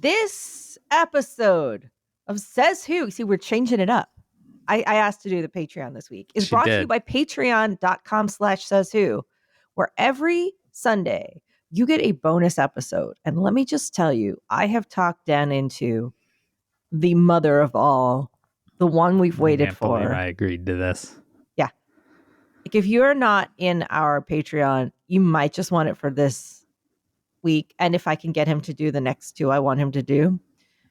This episode of Says Who, see, we're changing it up. I asked to do the Patreon this week, is brought to you by patreon.com/sayswho, where every Sunday you get a bonus episode. And let me just tell you, I have talked Dan into the mother of all, the one we've waited for. I agreed to this. Yeah. Like if you're not in our Patreon, you might just want it for this week. And if I can get him to do the next two I want him to do.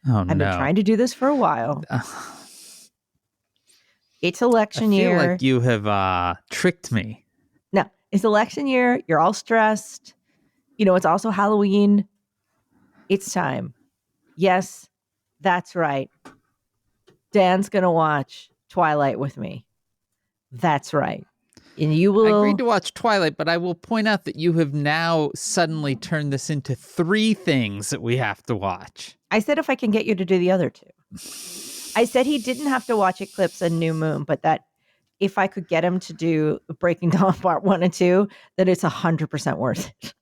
I've been trying to do this for a while. It's election year. I feel like you have tricked me. No, it's election year. You're all stressed. You know, it's also Halloween. It's time. Yes, that's right. Dan's going to watch Twilight with me. That's right. And you will... I agreed to watch Twilight, but I will point out that you have now suddenly turned this into 3 things that we have to watch. I said if I can get you to do the other 2. I said he didn't have to watch Eclipse and New Moon, but that if I could get him to do Breaking Dawn Part 1 and 2, that it's 100% worth it.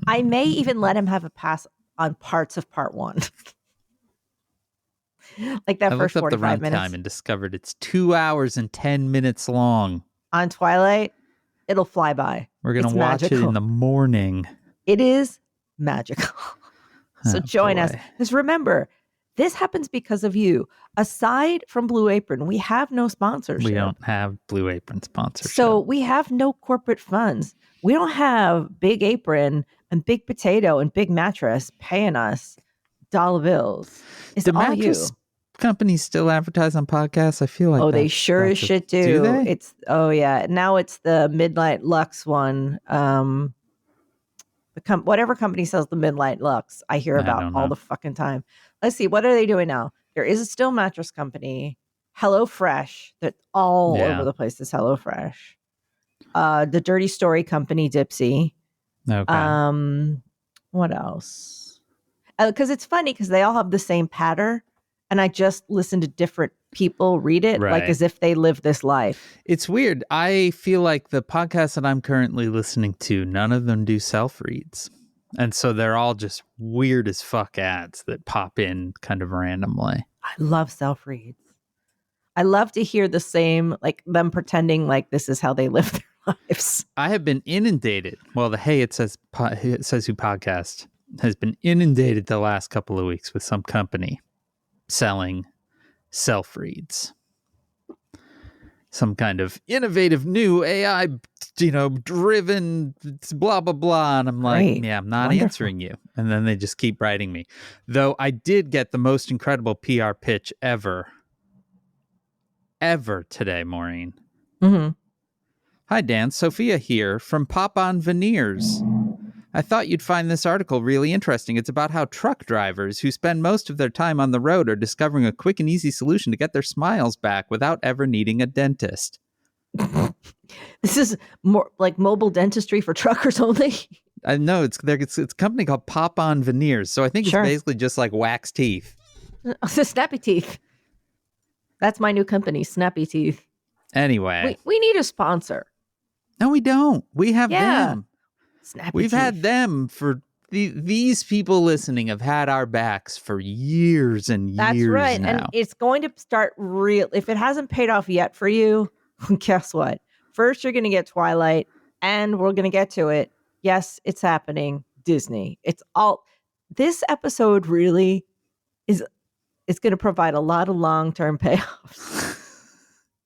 I may even let him have a pass on parts of Part 1. Like that first 45 minutes. I looked up the runtime and discovered it's 2 hours and 10 minutes long. On Twilight, it'll fly by. We're going to watch it in the morning. It is magical. So join us. Because remember, this happens because of you. Aside from Blue Apron, we have no sponsorship. We don't have Blue Apron sponsorship. So we have no corporate funds. We don't have Big Apron and Big Potato and Big Mattress paying us dollar bills. It's all mattress companies still advertise on podcasts? I feel like they sure as shit do. Do they? It's now it's the Midnight Lux one. Whatever company sells the Midnight Lux, I hear about all the fucking time. Let's see, what are they doing now? There is a still mattress company, HelloFresh, that's all over the place. Is HelloFresh. The Dirty Story company, Dipsy. Okay. What else? Because it's funny because they all have the same pattern, and I just listen to different people read it, like as if they live this life. It's weird. I feel like the podcasts that I'm currently listening to, none of them do self-reads. And so they're all just weird as fuck ads that pop in kind of randomly. I love self-reads. I love to hear the same, like them pretending like this is how they live their lives. I have been inundated. Well, the Hey, It Says Who podcast has been inundated the last couple of weeks with some company selling self-reads. Some kind of innovative new AI, driven blah, blah, blah. And I'm like, I'm not answering you. And then they just keep writing me. Though I did get the most incredible PR pitch ever today, Maureen. Mm-hmm. Hi, Dan. Sophia here from Pop On Veneers. I thought you'd find this article really interesting. It's about how truck drivers who spend most of their time on the road are discovering a quick and easy solution to get their smiles back without ever needing a dentist. This is more like mobile dentistry for truckers only. I know it's a company called Pop On Veneers. So I think it's basically just like wax teeth. Snappy Teeth. That's my new company, Snappy Teeth. Anyway. We need a sponsor. No, we don't. We have them. We've had them for these people listening have had our backs for years and years. That's right. Now. And it's going to start if it hasn't paid off yet for you, guess what? First, you're going to get Twilight and we're going to get to it. Yes, it's happening. Disney. This episode really is going to provide a lot of long-term payoffs.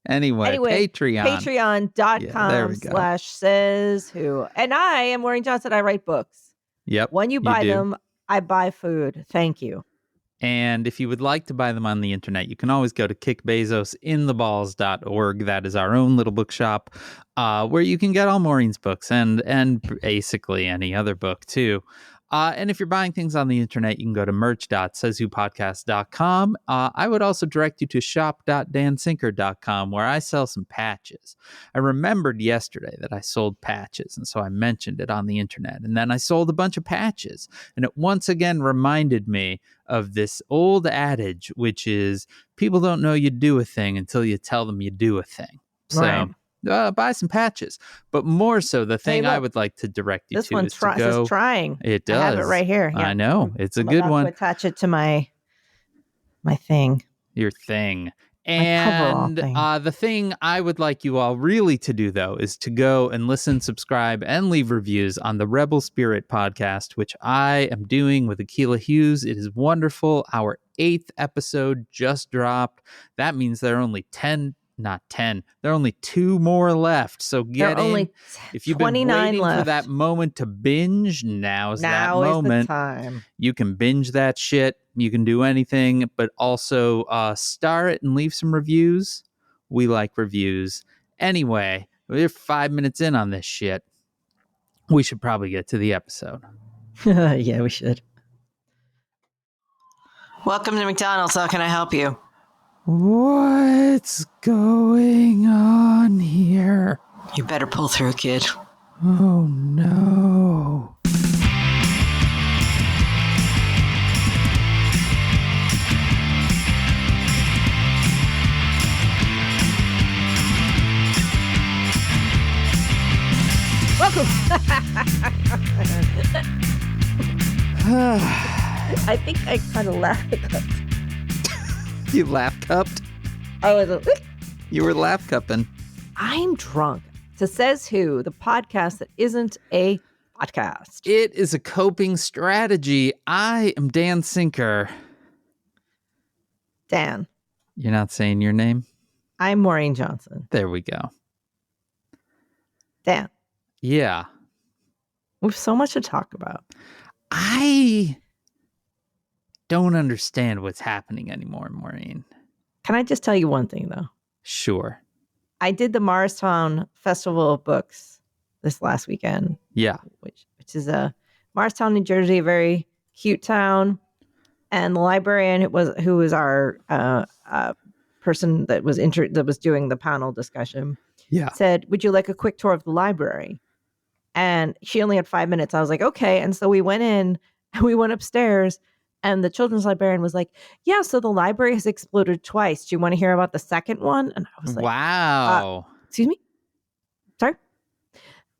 Anyway, patreon.com/sayswho. And I am Maureen Johnson. I write books. Yep. When you buy them, I buy food. Thank you. And if you would like to buy them on the internet, you can always go to kickbezosintheballs.org. That is our own little bookshop where you can get all Maureen's books and basically any other book too. And if you're buying things on the internet, you can go to merch.sayswhopodcast.com. I would also direct you to shop.dansinker.com, where I sell some patches. I remembered yesterday that I sold patches, and so I mentioned it on the internet. And then I sold a bunch of patches, and it once again reminded me of this old adage, which is people don't know you do a thing until you tell them you do a thing. So buy some patches. But more so, the thing I look. would like to direct you This to one is to go. says trying. It does. I have it right here. Yeah. I know. It's a I'm good about one. to attach it to my thing. Your thing. My coverall And thing. the thing I would like you all really to do, though, is to go and listen, subscribe, and leave reviews on the Rebel Spirit podcast, which I am doing with Akilah Hughes. It is wonderful. Our 8th episode just dropped. That means there are only 10, not 10. There are only 2 more left. So There are get in. only If you've been 29 waiting left. for that moment to binge, now's that Now is the moment. time. You can binge that shit. You can do anything, but also star it and leave some reviews. We like reviews. Anyway, we're 5 minutes in on this shit. We should probably get to the episode. Yeah, we should. Welcome to McDonald's. How can I help you? What's going on here? You better pull through, kid. Oh no. Welcome. I think I kind of laughed. You laugh cupped? I was. You were laugh cupping. I'm drunk. To Says Who, the podcast that isn't a podcast. It is a coping strategy. I am Dan Sinker. Dan. You're not saying your name? I'm Maureen Johnson. There we go. Dan. Yeah. We have so much to talk about. I don't understand what's happening anymore, Maureen. Can I just tell you one thing, though? Sure. I did the Morristown Festival of Books this last weekend. Yeah. Which is Morristown, New Jersey, a very cute town. And the librarian who was our person that was doing the panel discussion said, "Would you like a quick tour of the library?" And she only had 5 minutes. I was like, okay. And so we went in and we went upstairs and the children's librarian was like, yeah, so the library has exploded twice. Do you want to hear about the second one? And I was like, wow. Excuse me? Sorry?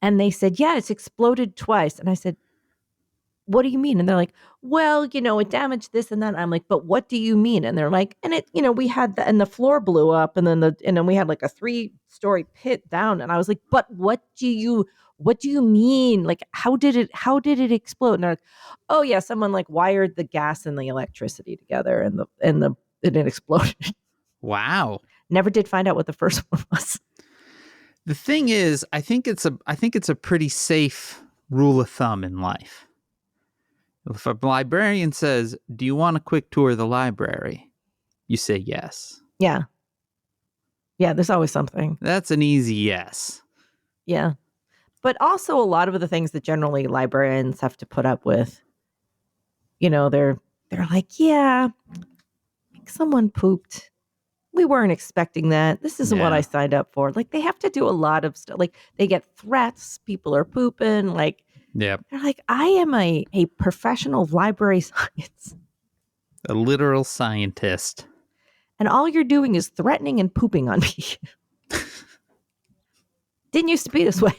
And they said, yeah, it's exploded twice. And I said, what do you mean? And they're like, well, it damaged this and that. And I'm like, but what do you mean? And they're like, and it, we had and the floor blew up and then we had like a 3-story pit down. And I was like, but what do you mean? Like, how did it explode? And they're like, oh yeah, someone like wired the gas and the electricity together and it exploded. Wow. Never did find out what the first one was. The thing is, I think it's a pretty safe rule of thumb in life. If a librarian says, do you want a quick tour of the library? You say yes. Yeah. Yeah, there's always something. That's an easy yes. Yeah. But also a lot of the things that generally librarians have to put up with, they're like, yeah, someone pooped. We weren't expecting that. This isn't what I signed up for. Like, they have to do a lot of stuff. Like, they get threats. People are pooping. Like, yep. They're like, I am a professional of library science. A literal scientist. And all you're doing is threatening and pooping on me. Didn't used to be this way.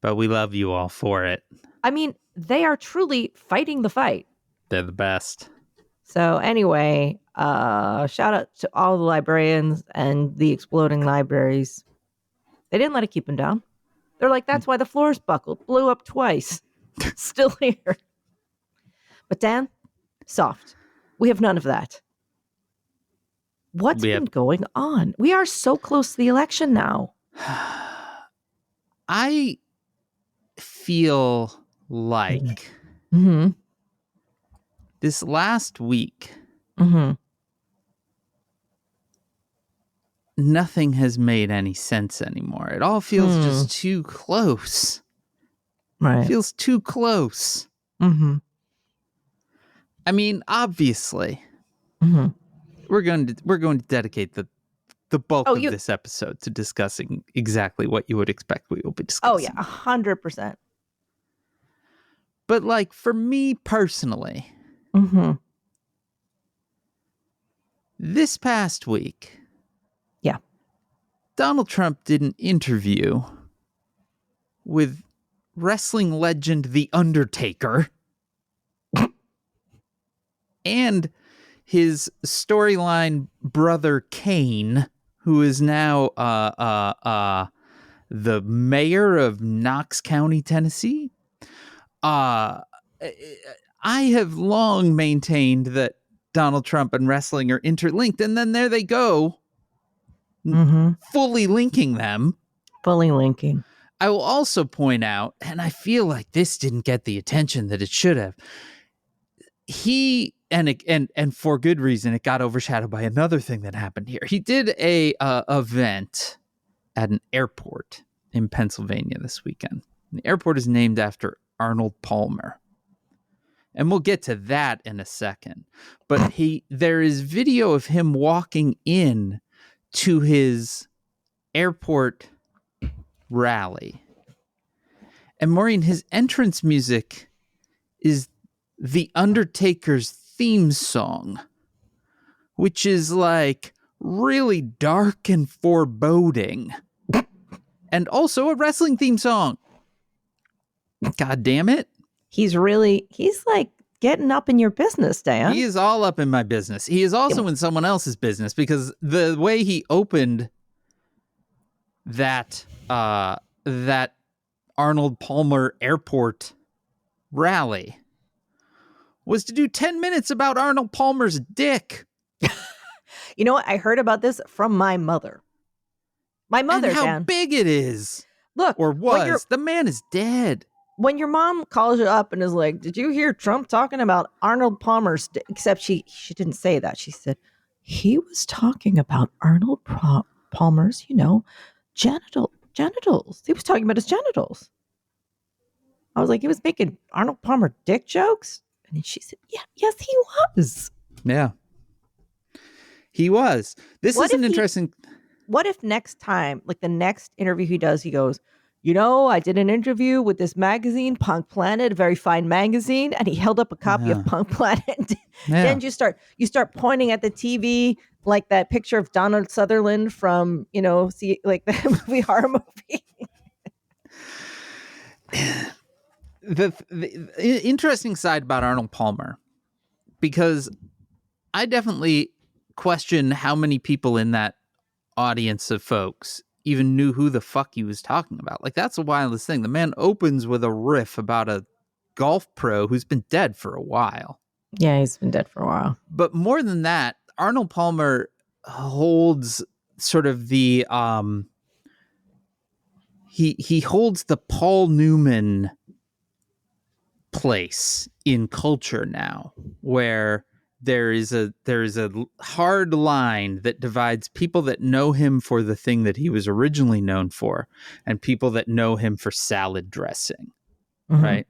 But we love you all for it. I mean, they are truly fighting the fight. They're the best. So anyway, shout out to all the librarians and the exploding libraries. They didn't let it keep them down. They're like, that's why the floors buckled, blew up twice. Still here. But Dan, soft. We have none of that. What's been going on? We are so close to the election now. I feel like this last week, nothing has made any sense anymore. It all feels just too close. Right. It feels too close. Mm-hmm. I mean, obviously, we're going to dedicate the bulk of this episode to discussing exactly what you would expect we will be discussing. Oh, yeah, 100%. But, like, for me personally, this past week, Donald Trump did an interview with wrestling legend The Undertaker and his storyline brother Kane, who is now the mayor of Knox County, Tennessee. I have long maintained that Donald Trump and wrestling are interlinked, and then there they go, fully linking them. Fully linking. I will also point out, and I feel like this didn't get the attention that it should have. He and for good reason, it got overshadowed by another thing that happened here. He did a event at an airport in Pennsylvania this weekend. The airport is named after Arnold Palmer. And we'll get to that in a second. But there is video of him walking in to his airport rally. And Maureen, his entrance music is The Undertaker's theme song, which is like really dark and foreboding. And also a wrestling theme song. God damn it. He's like getting up in your business, Dan. He is all up in my business. He is also in someone else's business, because the way he opened that Arnold Palmer Airport rally was to do 10 minutes about Arnold Palmer's dick. You know what? I heard about this from my mother. My mother, and how Dan. big it is. Look, or was. The man is dead. When your mom calls you up and is like, did you hear Trump talking about Arnold Palmer's dick? Except she didn't say that. She said, he was talking about Arnold Palmer's, genitals. He was talking about his genitals. I was like, he was making Arnold Palmer dick jokes? And she said, yes, he was. Yeah. He was. This is an interesting... What if next time, like the next interview he does, he goes, I did an interview with this magazine, Punk Planet, a very fine magazine, and he held up a copy of Punk Planet. Then you start pointing at the TV like that picture of Donald Sutherland from, like the movie horror movie. The interesting side about Arnold Palmer, because I definitely question how many people in that audience of folks even knew who the fuck he was talking about. Like, that's the wildest thing. The man opens with a riff about a golf pro who's been dead for a while. Yeah, he's been dead for a while. But more than that, Arnold Palmer holds sort of the he holds the Paul Newman place in culture now, where there is a hard line that divides people that know him for the thing that he was originally known for and people that know him for salad dressing. Right?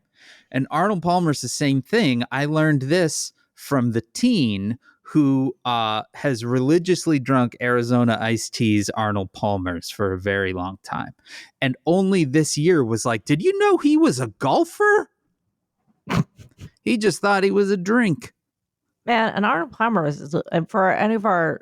And Arnold Palmer's the same thing. I learned this from the teen who has religiously drunk Arizona iced teas, Arnold Palmer's, for a very long time. And only this year was like, did you know he was a golfer? He just thought he was a drink. Man, an Arnold Palmer is, and for any of our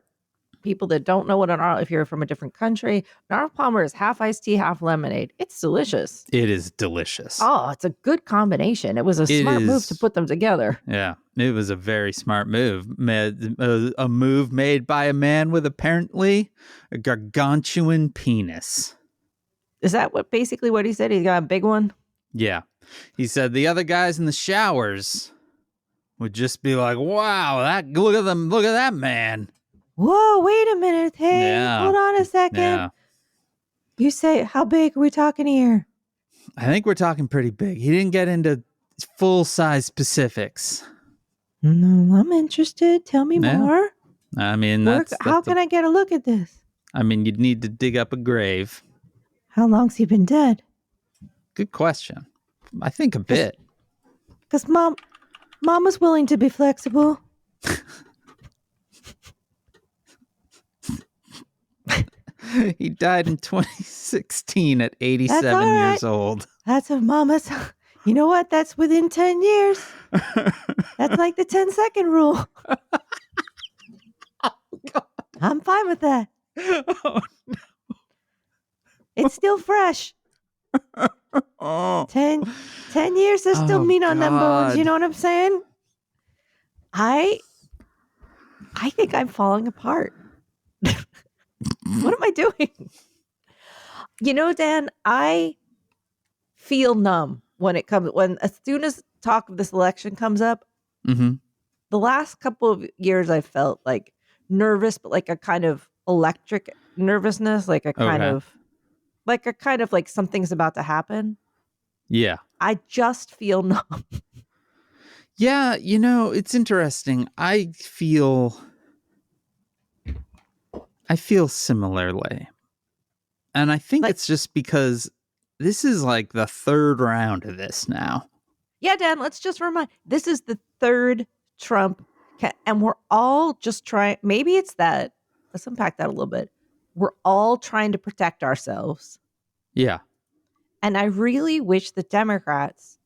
people that don't know what an Arnold, if you're from a different country, an Arnold Palmer is half iced tea, half lemonade. It's delicious. It is delicious. Oh, it's a good combination. It was a smart move to put them together. Yeah, it was a very smart move. A move made by a man with apparently a gargantuan penis. Is that what he said? He's got a big one? Yeah. He said the other guys in the showers would just be like, wow, look at that man. Whoa, wait a minute. Hey, hold on a second. Yeah. You say, how big are we talking here? I think we're talking pretty big. He didn't get into full-size specifics. No, I'm interested. Tell me more. I mean, how can I get a look at this? I mean, you'd need to dig up a grave. How long's he been dead? Good question. I think a bit. Because Mom was willing to be flexible. He died in 2016 at 87 years old. That's a Mama's. You know what? That's within 10 years. That's like the 10-second rule. Oh, God. I'm fine with that. Oh, no. It's still fresh. Oh, 10 years is still meat on them bones. You God. know what I'm saying? I think I'm falling apart. What am I doing? You know, Dan, I feel numb when as soon as talk of this election comes up. Mm-hmm. The last couple of years I felt like nervous, but like a kind of electric nervousness, like a kind Okay. of like something's about to happen. Yeah. I just feel numb. Yeah, it's interesting. I feel similarly. And I think Like, it's just because this is like the third round of this now. yeah, Dan, let's just remind this is the third Trump and we're all just trying, maybe it's that, let's unpack that a little bit. We're all trying to protect ourselves. Yeah. And I really wish the Democrats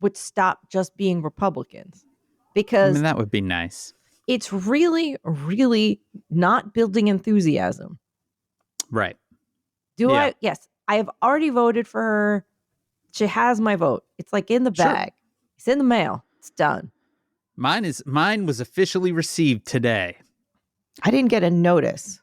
would stop just being Republicans, I because mean, that would be nice. it's really, really not building enthusiasm. Right. Yes, I have already voted for her. She has my vote. It's like in the bag. It's in the mail. It's done. Mine was officially received today. I didn't get a notice.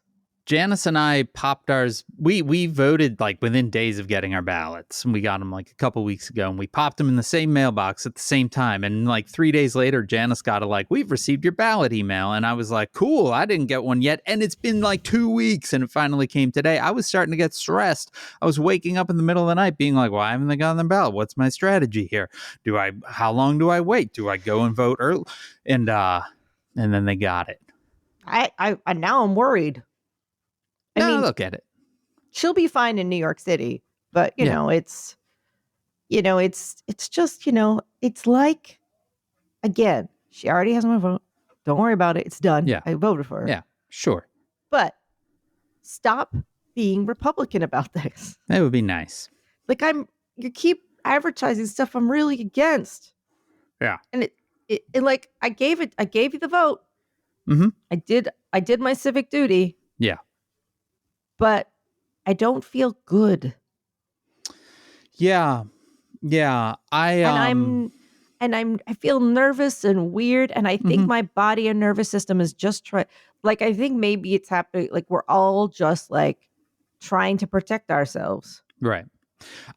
Janice and I popped ours. We voted like within days of getting our ballots, and we got them like a couple weeks ago, and we popped them in the same mailbox at the same time. And like 3 days later, Janice got we've received your ballot email, and I was like, cool. I didn't get one yet, and it's been like 2 weeks, and it finally came today. I was starting to get stressed. I was waking up in the middle of the night, being like, why haven't they gotten the ballot? What's my strategy here? How long do I wait? Do I go and vote early? And then they got it. I now I'm worried. I mean, look at it. She'll be fine in New York City, but it's just, it's like, again, she already has my vote. Don't worry about it. It's done. Yeah. I voted for her. Yeah, sure. But stop being Republican about this. That would be nice. Like you keep advertising stuff I'm really against. Yeah. And it like I gave you the vote. Mm-hmm. I did my civic duty. Yeah. But I don't feel good. Yeah. I feel nervous and weird, and I think my body and nervous system is just I think maybe it's happening, like we're all just like trying to protect ourselves. Right.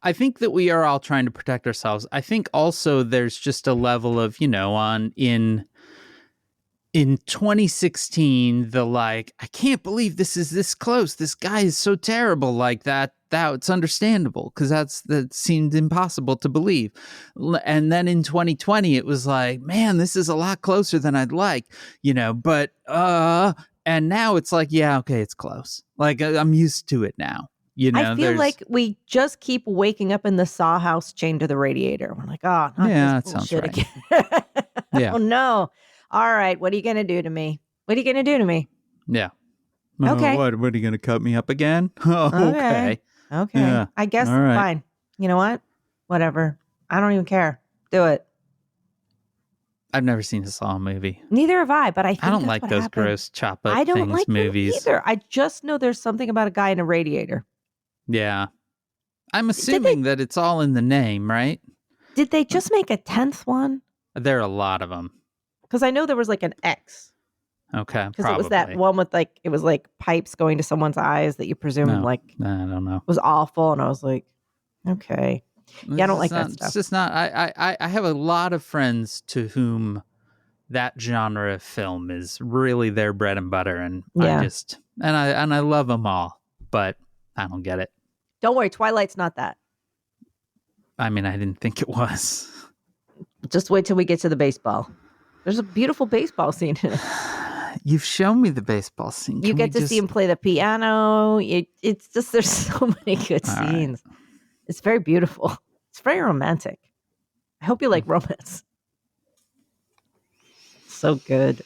I think that we are all trying to protect ourselves. I think also there's just a level of, in 2016, I can't believe this is this close. This guy is so terrible like that. It's understandable because that seemed impossible to believe. And then in 2020, it was like, man, this is a lot closer than I'd like, but, and now it's like, yeah, okay, it's close. Like I'm used to it now. I feel like we just keep waking up in the sawhouse chained to the radiator. We're like, oh, not that this sounds bullshit right. again. Yeah. Oh no. All right, what are you going to do to me? What are you going to do to me? Yeah. Okay. What are you going to cut me up again? Okay. Okay. Yeah. I guess all right. Fine. You know what? Whatever. I don't even care. Do it. I've never seen a Saw movie. Neither have I, but I don't like those gross chop up I don't things like movies. them either. I just know there's something about a guy in a radiator. Yeah. I'm assuming that it's all in the name, right? Did they just make a 10th one? There are a lot of them. Because I know there was like an X. Okay, because it was that one with it was like pipes going to someone's eyes that you presume I don't know, was awful, and I was like, okay, yeah, I don't like that stuff. It's just not. I have a lot of friends to whom that genre of film is really their bread and butter, and I love them all, but I don't get it. Don't worry, Twilight's not that. I mean, I didn't think it was. Just wait till we get to the baseball. There's a beautiful baseball scene in it. You've shown me the baseball scene. You get to see him play the piano. It's just, there's so many good scenes. Right. It's very beautiful. It's very romantic. I hope you like romance. So good.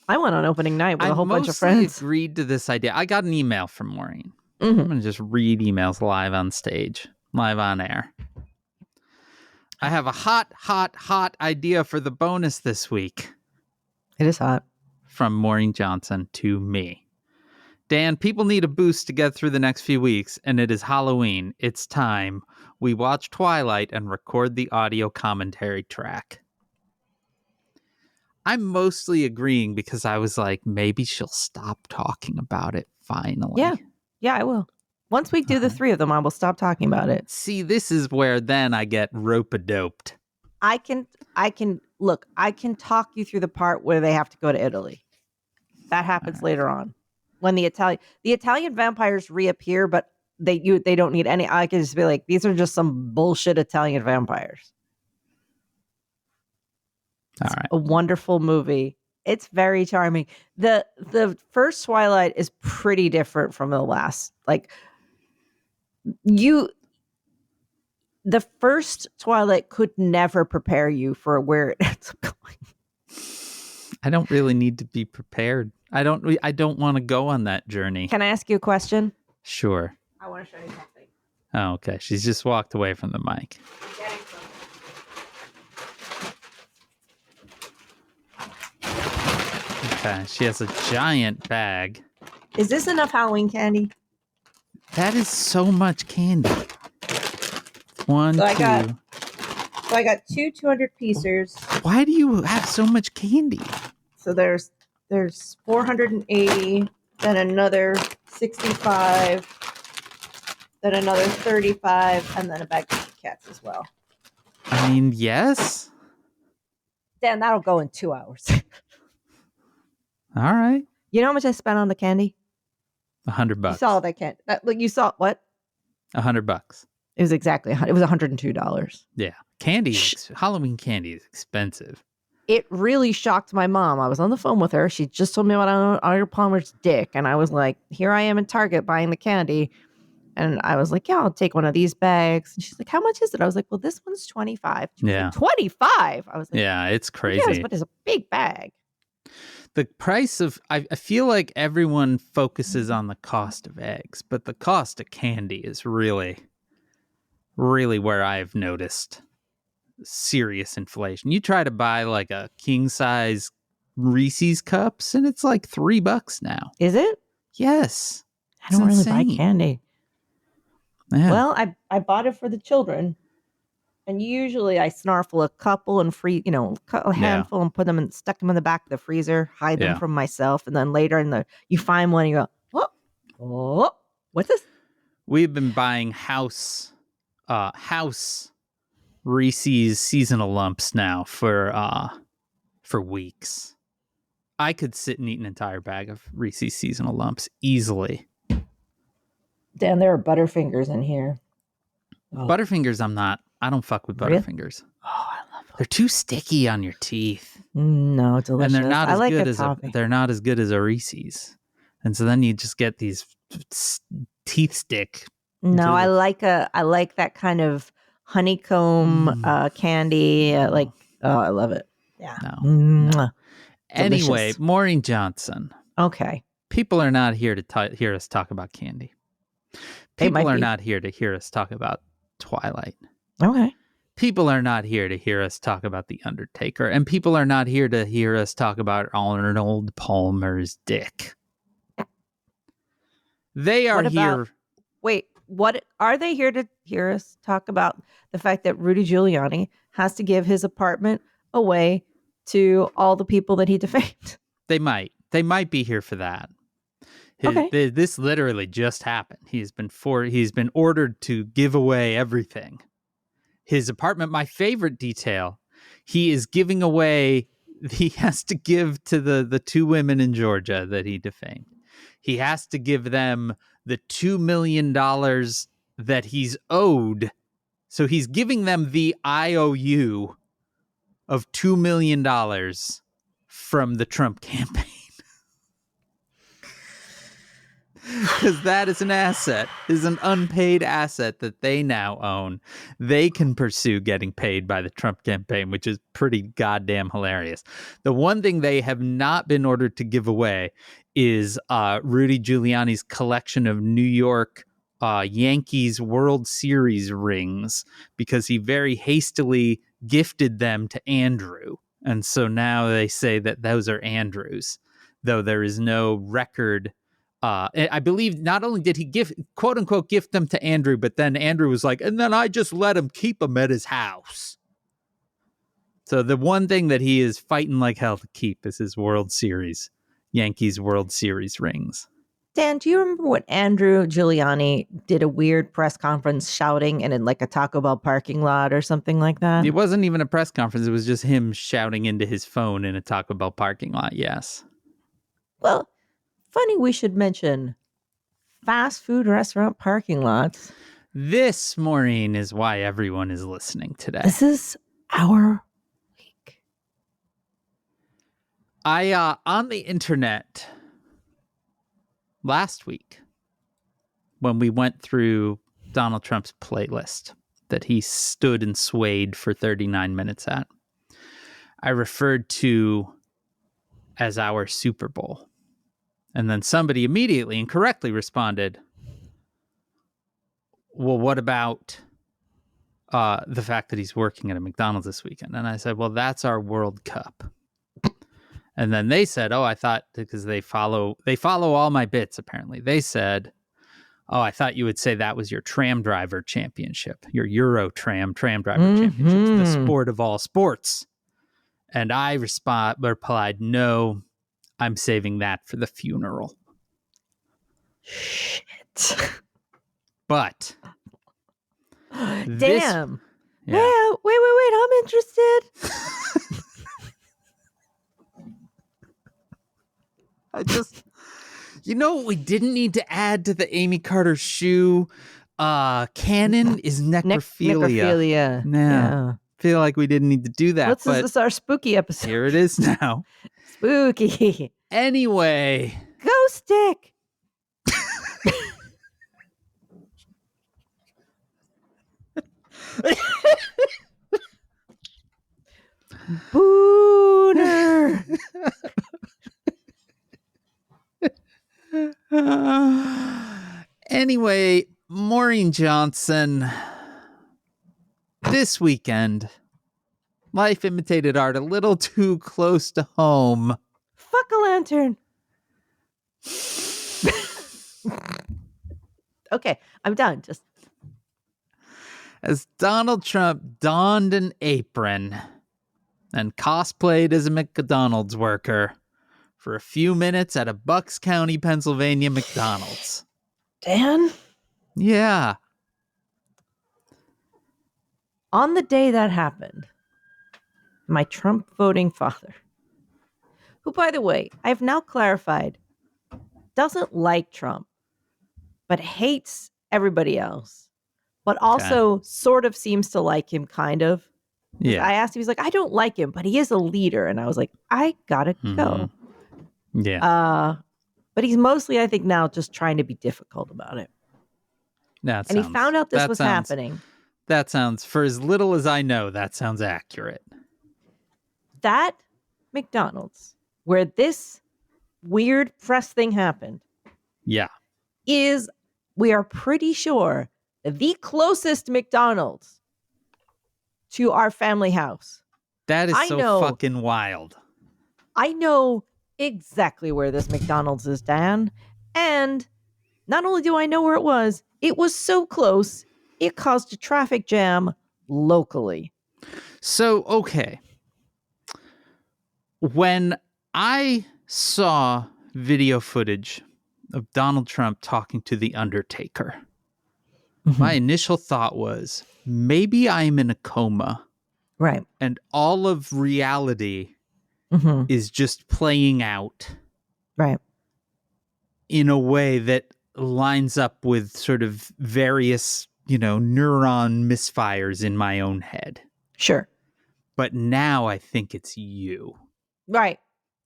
I went on opening night with a whole bunch of friends. I agreed to this idea. I got an email from Maureen. I'm going to just read emails live on stage, live on air. I have a hot idea for the bonus this week. It is hot. From Maureen Johnson to me. Dan, people need a boost to get through the next few weeks, and it is Halloween. It's time. We watch Twilight and record the audio commentary track. I'm mostly agreeing because I was like, maybe she'll stop talking about it finally. Yeah, I will. Once we do the three of them, I will stop talking about it. See, this is where then I get rope-a-doped. I can talk you through the part where they have to go to Italy. That happens later on. When the Italian vampires reappear, but they don't need any. I can just be like, these are just some bullshit Italian vampires. All right. A wonderful movie. It's very charming. The first Twilight is pretty different from the last. Like the first Twilight could never prepare you for where it ends up going. I don't really need to be prepared. I don't want to go on that journey. Can I ask you a question? Sure. I want to show you something. Oh, okay. She's just walked away from the mic. I'm getting something. Okay. She has a giant bag. Is this enough Halloween candy? That is so much candy. One, So two. I got two 200 piecers. Why do you have so much candy? So there's 480, then another 65, then another 35, and then a bag of Kit Kats as well. I mean, yes. Dan, that'll go in 2 hours. All right. You know how much I spent on the candy? $100. You saw that candy. You saw what? $100. It was exactly. It was $102. Yeah. Halloween candy is expensive. It really shocked my mom. I was on the phone with her. She just told me about Arnold Palmer's dick. And I was like, here I am in Target buying the candy. And I was like, yeah, I'll take one of these bags. And she's like, how much is it? I was like, well, this one's $25. Yeah. 25. I was like, yeah, it's crazy. Yes, but it's a big bag. The price of, I feel like everyone focuses on the cost of eggs, but the cost of candy is really, really where I've noticed serious inflation. You try to buy like a king size Reese's cups and it's like $3 now. Is it? Yes. I don't really buy candy. Yeah. Well, I bought it for the children. And usually I snarfle a couple and a handful and stuck them in the back of the freezer, hide them from myself. And then later you find one and you go, oh, what's this? We've been buying house Reese's seasonal lumps now for weeks. I could sit and eat an entire bag of Reese's seasonal lumps easily. Dan, there are Butterfingers in here. Oh. Butterfingers, I don't fuck with Butterfingers. Really? Oh, I love them. They're too sticky on your teeth. No, delicious. And they're not as good as a Reese's. And so then you just get these teeth stick. No, I like that kind of honeycomb candy. I love it. Yeah. No. Anyway, Maureen Johnson. Okay. People are not here to hear us talk about candy. People are not here to hear us talk about Twilight. Okay. People are not here to hear us talk about The Undertaker. And people are not here to hear us talk about Arnold Palmer's dick. They are here. Wait, what are they here to hear us talk about? The fact that Rudy Giuliani has to give his apartment away to all the people that he defamed. They might be here for that. This literally just happened. He's been ordered to give away everything. His apartment, my favorite detail, he is giving away, he has to give to the two women in Georgia that he defamed. He has to give them the $2 million that he's owed. So he's giving them the IOU of $2 million from the Trump campaign. Because that is an asset, is an unpaid asset that they now own. They can pursue getting paid by the Trump campaign, which is pretty goddamn hilarious. The one thing they have not been ordered to give away is Rudy Giuliani's collection of New York Yankees World Series rings, because he very hastily gifted them to Andrew. And so now they say that those are Andrew's, though there is no record I believe not only did he quote unquote gift them to Andrew, but then Andrew was like, and then I just let him keep them at his house. So the one thing that he is fighting like hell to keep is his Yankees World Series rings. Dan, do you remember when Andrew Giuliani did a weird press conference shouting in like a Taco Bell parking lot or something like that? It wasn't even a press conference. It was just him shouting into his phone in a Taco Bell parking lot. Yes. Well, funny we should mention fast food restaurant parking lots. This morning is why everyone is listening today. This is our week. On the internet last week, when we went through Donald Trump's playlist that he stood and swayed for 39 minutes at, I referred to as our Super Bowl. And then somebody immediately and correctly responded, well, what about the fact that he's working at a McDonald's this weekend? And I said, well, that's our World Cup. And then they said, oh, I thought, because they follow all my bits, apparently. They said, oh, I thought you would say that was your tram driver championship, your Euro tram driver championship, the sport of all sports. And I replied, no, I'm saving that for the funeral. Shit. But. Damn. Yeah. Wait. I'm interested. What we didn't need to add to the Amy Carter shoe canon is necrophilia. Yeah. Feel like we didn't need to do that. This is our spooky episode. Here it is now. Spooky. Anyway. Ghost stick. Booner. Anyway, Maureen Johnson, this weekend, life imitated art a little too close to home. Fuck a lantern. Okay, I'm done. Just as Donald Trump donned an apron and cosplayed as a McDonald's worker for a few minutes at a Bucks County, Pennsylvania McDonald's. Dan? Yeah. On the day that happened, my Trump voting father, who, by the way, I've now clarified, doesn't like Trump, but hates everybody else, but also sort of seems to like him, kind of. Yeah. I asked him, he's like, I don't like him, but he is a leader. And I was like, I gotta go. Yeah. But he's mostly, I think, now just trying to be difficult about it. He found out this was happening. That sounds, for as little as I know, that sounds accurate. That McDonald's, where this weird press thing happened, is, we are pretty sure, the closest McDonald's to our family house. That is fucking wild. I know exactly where this McDonald's is, Dan. And not only do I know where it was so close, it caused a traffic jam locally. So, okay. When I saw video footage of Donald Trump talking to The Undertaker, my initial thought was, maybe I'm in a coma. Right. And all of reality is just playing out. Right. In a way that lines up with sort of various, neuron misfires in my own head. Sure. But now I think it's you. Right.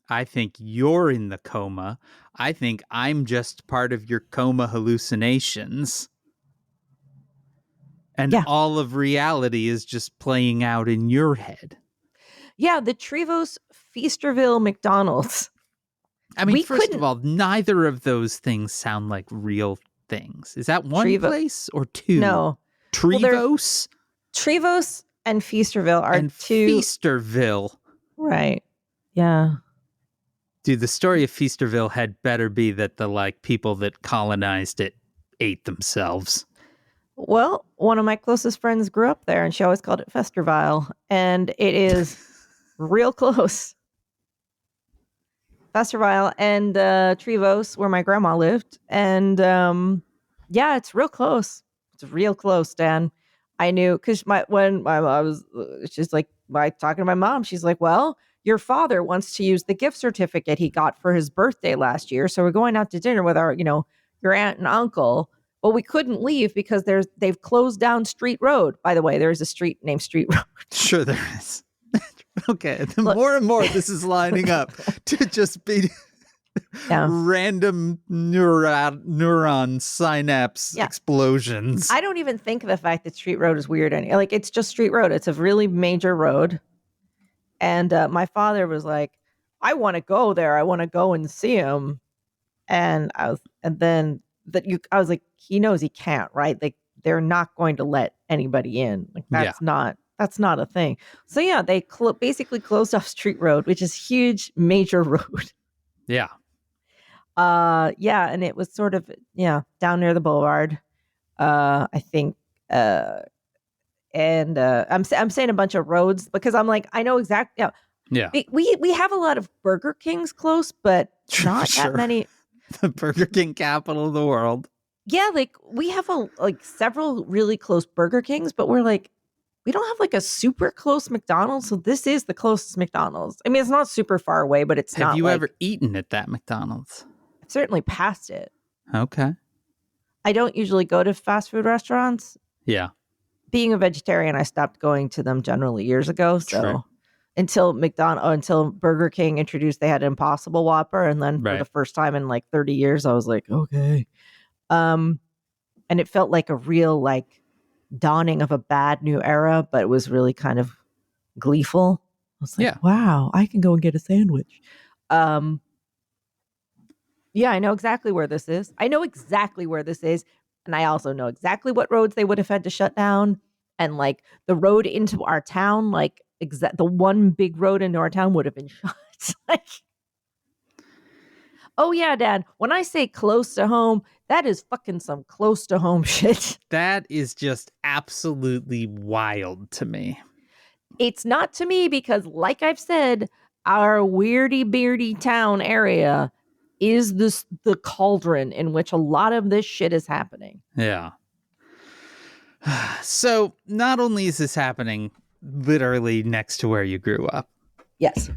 I think you're in the coma. I think I'm just part of your coma hallucinations. And all of reality is just playing out in your head. Yeah, the Trevose Feasterville McDonald's. I mean, first of all, neither of those things sound like real things. Is that one place or two? No. Trevose? Trevose and Feasterville are and two. Feasterville. Right. Yeah. Dude, the story of Feasterville had better be that the like people that colonized it ate themselves. Well, one of my closest friends grew up there, and she always called it Festerville, and it is real close. Festerville and Trevose, where my grandma lived, and yeah, it's real close. It's real close, Dan. I knew because when I was, she's like, by talking to my mom, she's like, well, your father wants to use the gift certificate he got for his birthday last year, so we're going out to dinner with our, your aunt and uncle. But we couldn't leave because they've closed down Street Road. By the way, there is a street named Street Road. Sure, there is. Okay, the Look. more and more this is lining up to just be random neuron synapse explosions. I don't even think the fact that Street Road is weird. Like, it's just Street Road. It's a really major road. And my father was like, I want to go there. I want to go and see him. And I was like, he knows he can't, right? Like, they're not going to let anybody in. Like, that's not a thing. So yeah, they basically closed off Street Road, which is huge, major road. Yeah. And it was sort of, down near the boulevard. I think, and I'm saying a bunch of roads because I'm like, I know exactly. Yeah. We have a lot of Burger Kings close, but not that many. The Burger King capital of the world. Yeah, like we have several really close Burger Kings, but we don't have like a super close McDonald's. So this is the closest McDonald's. I mean, it's not super far away, but it's not. Have you ever eaten at that McDonald's? I've certainly passed it. Okay. I don't usually go to fast food restaurants. Yeah. Being a vegetarian, I stopped going to them generally years ago. So True. until Burger King introduced, they had an Impossible Whopper. And then for the first time in like 30 years, I was like, okay. And it felt like a real like dawning of a bad new era, but it was really kind of gleeful. I was like, wow, I can go and get a sandwich. Yeah, I know exactly where this is. And I also know exactly what roads they would have had to shut down. And like the road into our town, like the one big road into our town would have been shut. Like, oh yeah, Dad, when I say close to home, that is fucking some close to home shit. That is just absolutely wild to me. It's not to me because, like I've said, our weirdy beardy town area is the cauldron in which a lot of this shit is happening. Yeah. So not only is this happening literally next to where you grew up. Yes.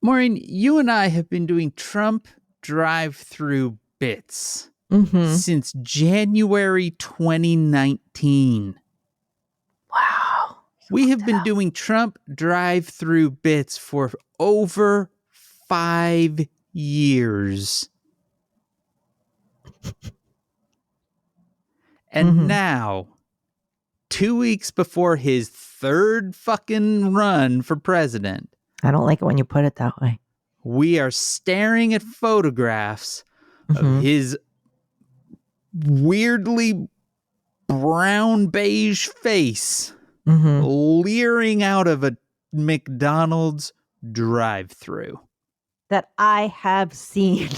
Maureen, you and I have been doing Trump drive-through bits since January 2019. Wow. We have been doing Trump drive-through bits for over 5 years. And now, 2 weeks before his third fucking run for president. I don't like it when you put it that way. We are staring at photographs of his weirdly brown beige face leering out of a McDonald's drive-through. That I have seen.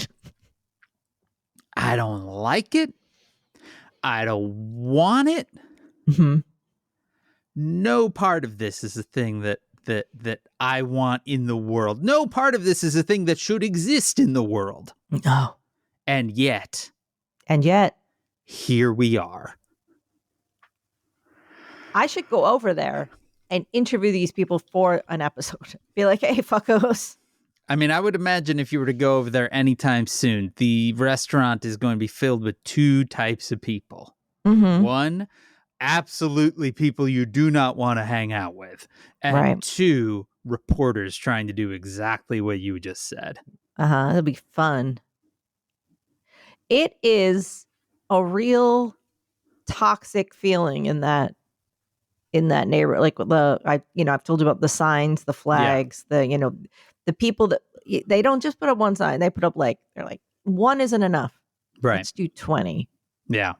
I don't like it. I don't want it. No part of this is a thing that I want in the world. No part of this is a thing that should exist in the world. No. And yet, here we are. I should go over there and interview these people for an episode. Be like, hey, fuckos. I mean, I would imagine if you were to go over there anytime soon, the restaurant is going to be filled with two types of people. One, absolutely people you do not want to hang out with. And two, reporters trying to do exactly what you just said. It'll be fun. It is a real toxic feeling in that neighborhood. Like I've told you about the signs, the flags, the people that they don't just put up one sign. They put up they're like, one isn't enough. Right. Let's do 20. Yeah.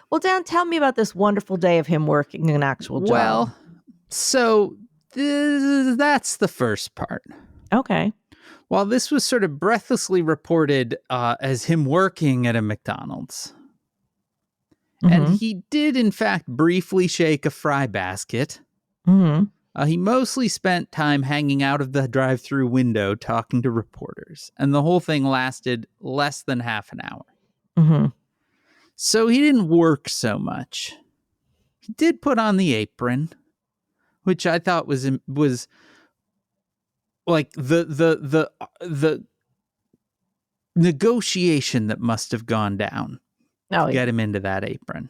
Well, Dan, tell me about this wonderful day of him working an actual job. Well, so that's the first part. Okay. While this was sort of breathlessly reported as him working at a McDonald's. And he did, in fact, briefly shake a fry basket. He mostly spent time hanging out of the drive-thru window talking to reporters. And the whole thing lasted less than half an hour. So he didn't work so much. He did put on the apron, which I thought was like the negotiation that must have gone down to get him into that apron.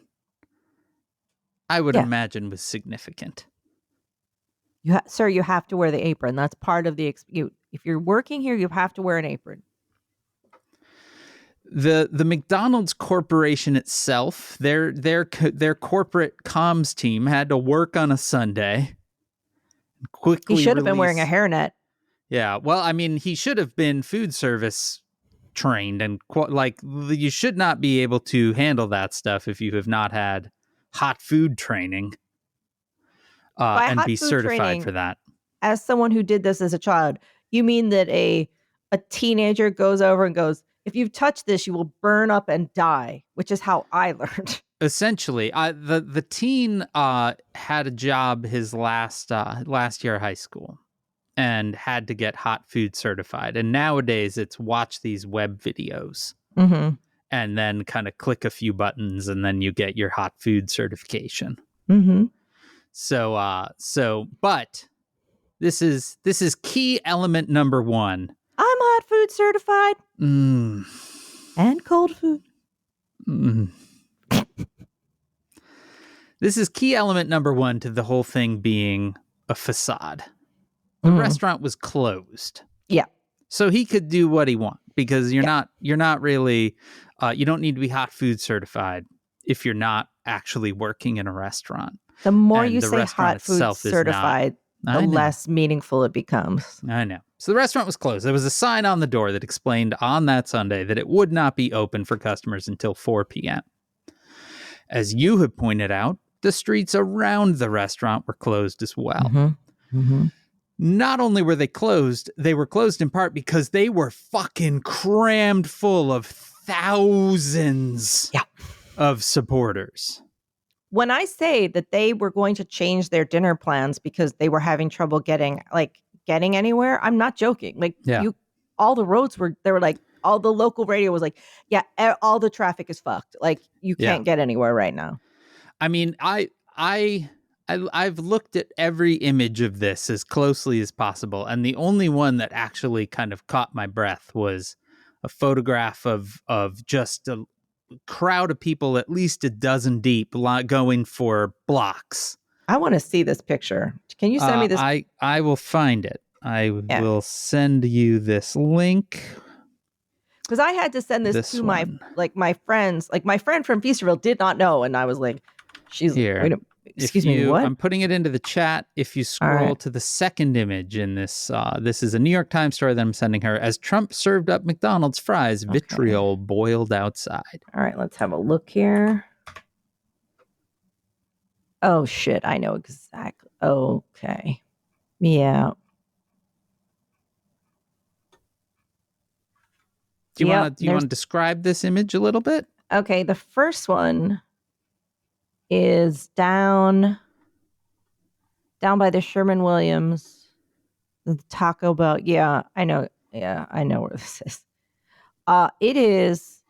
I would imagine was significant. Sir, you have to wear the apron. That's part of the if you're working here, you have to wear an apron. The McDonald's corporation itself, their corporate comms team had to work on a Sunday. Quickly, he should have been wearing a hairnet. Yeah, well, I mean, he should have been food service trained, and you should not be able to handle that stuff if you have not had hot food training and be certified for that. As someone who did this as a child, you mean that a teenager goes over and goes, if you've touched this, you will burn up and die, which is how I learned. Essentially, the teen had a job his last year of high school and had to get hot food certified. And nowadays, it's watch these web videos and then kind of click a few buttons, and then you get your hot food certification. But this is key element number one. I'm hot food certified. And cold food. This is key element number one to the whole thing being a facade. The restaurant was closed. Yeah. So he could do what he wants because you're not really, you don't need to be hot food certified if you're not actually working in a restaurant. The more you say hot food certified, the less meaningful it becomes. I know. So the restaurant was closed. There was a sign on the door that explained on that Sunday that it would not be open for customers until 4 p.m. As you have pointed out, the streets around the restaurant were closed as well. Not only were they closed in part because they were fucking crammed full of thousands of supporters. When I say that they were going to change their dinner plans because they were having trouble getting anywhere, I'm not joking. All the roads they were like, all the local radio was like, all the traffic is fucked. Like, you can't get anywhere right now. I mean, I've looked at every image of this as closely as possible, and the only one that actually kind of caught my breath was a photograph of just a crowd of people, at least a dozen deep, going for blocks. I want to see this picture. Can you send me this? I will find it. I will send you this link. Because I had to send this to my friends. Like, my friend from Feasterville did not know, and I was like, she's here. Excuse me, what? I'm putting it into the chat. If you scroll to the second image in this, this is a New York Times story that I'm sending her. As Trump served up McDonald's fries, vitriol boiled outside. All right, let's have a look here. Oh, shit. I know exactly. Okay. Yeah. Do you want to describe this image a little bit? Okay, the first one is down by the Sherman-Williams, the Taco Bell. Yeah, I know. Yeah, I know where this is. It is,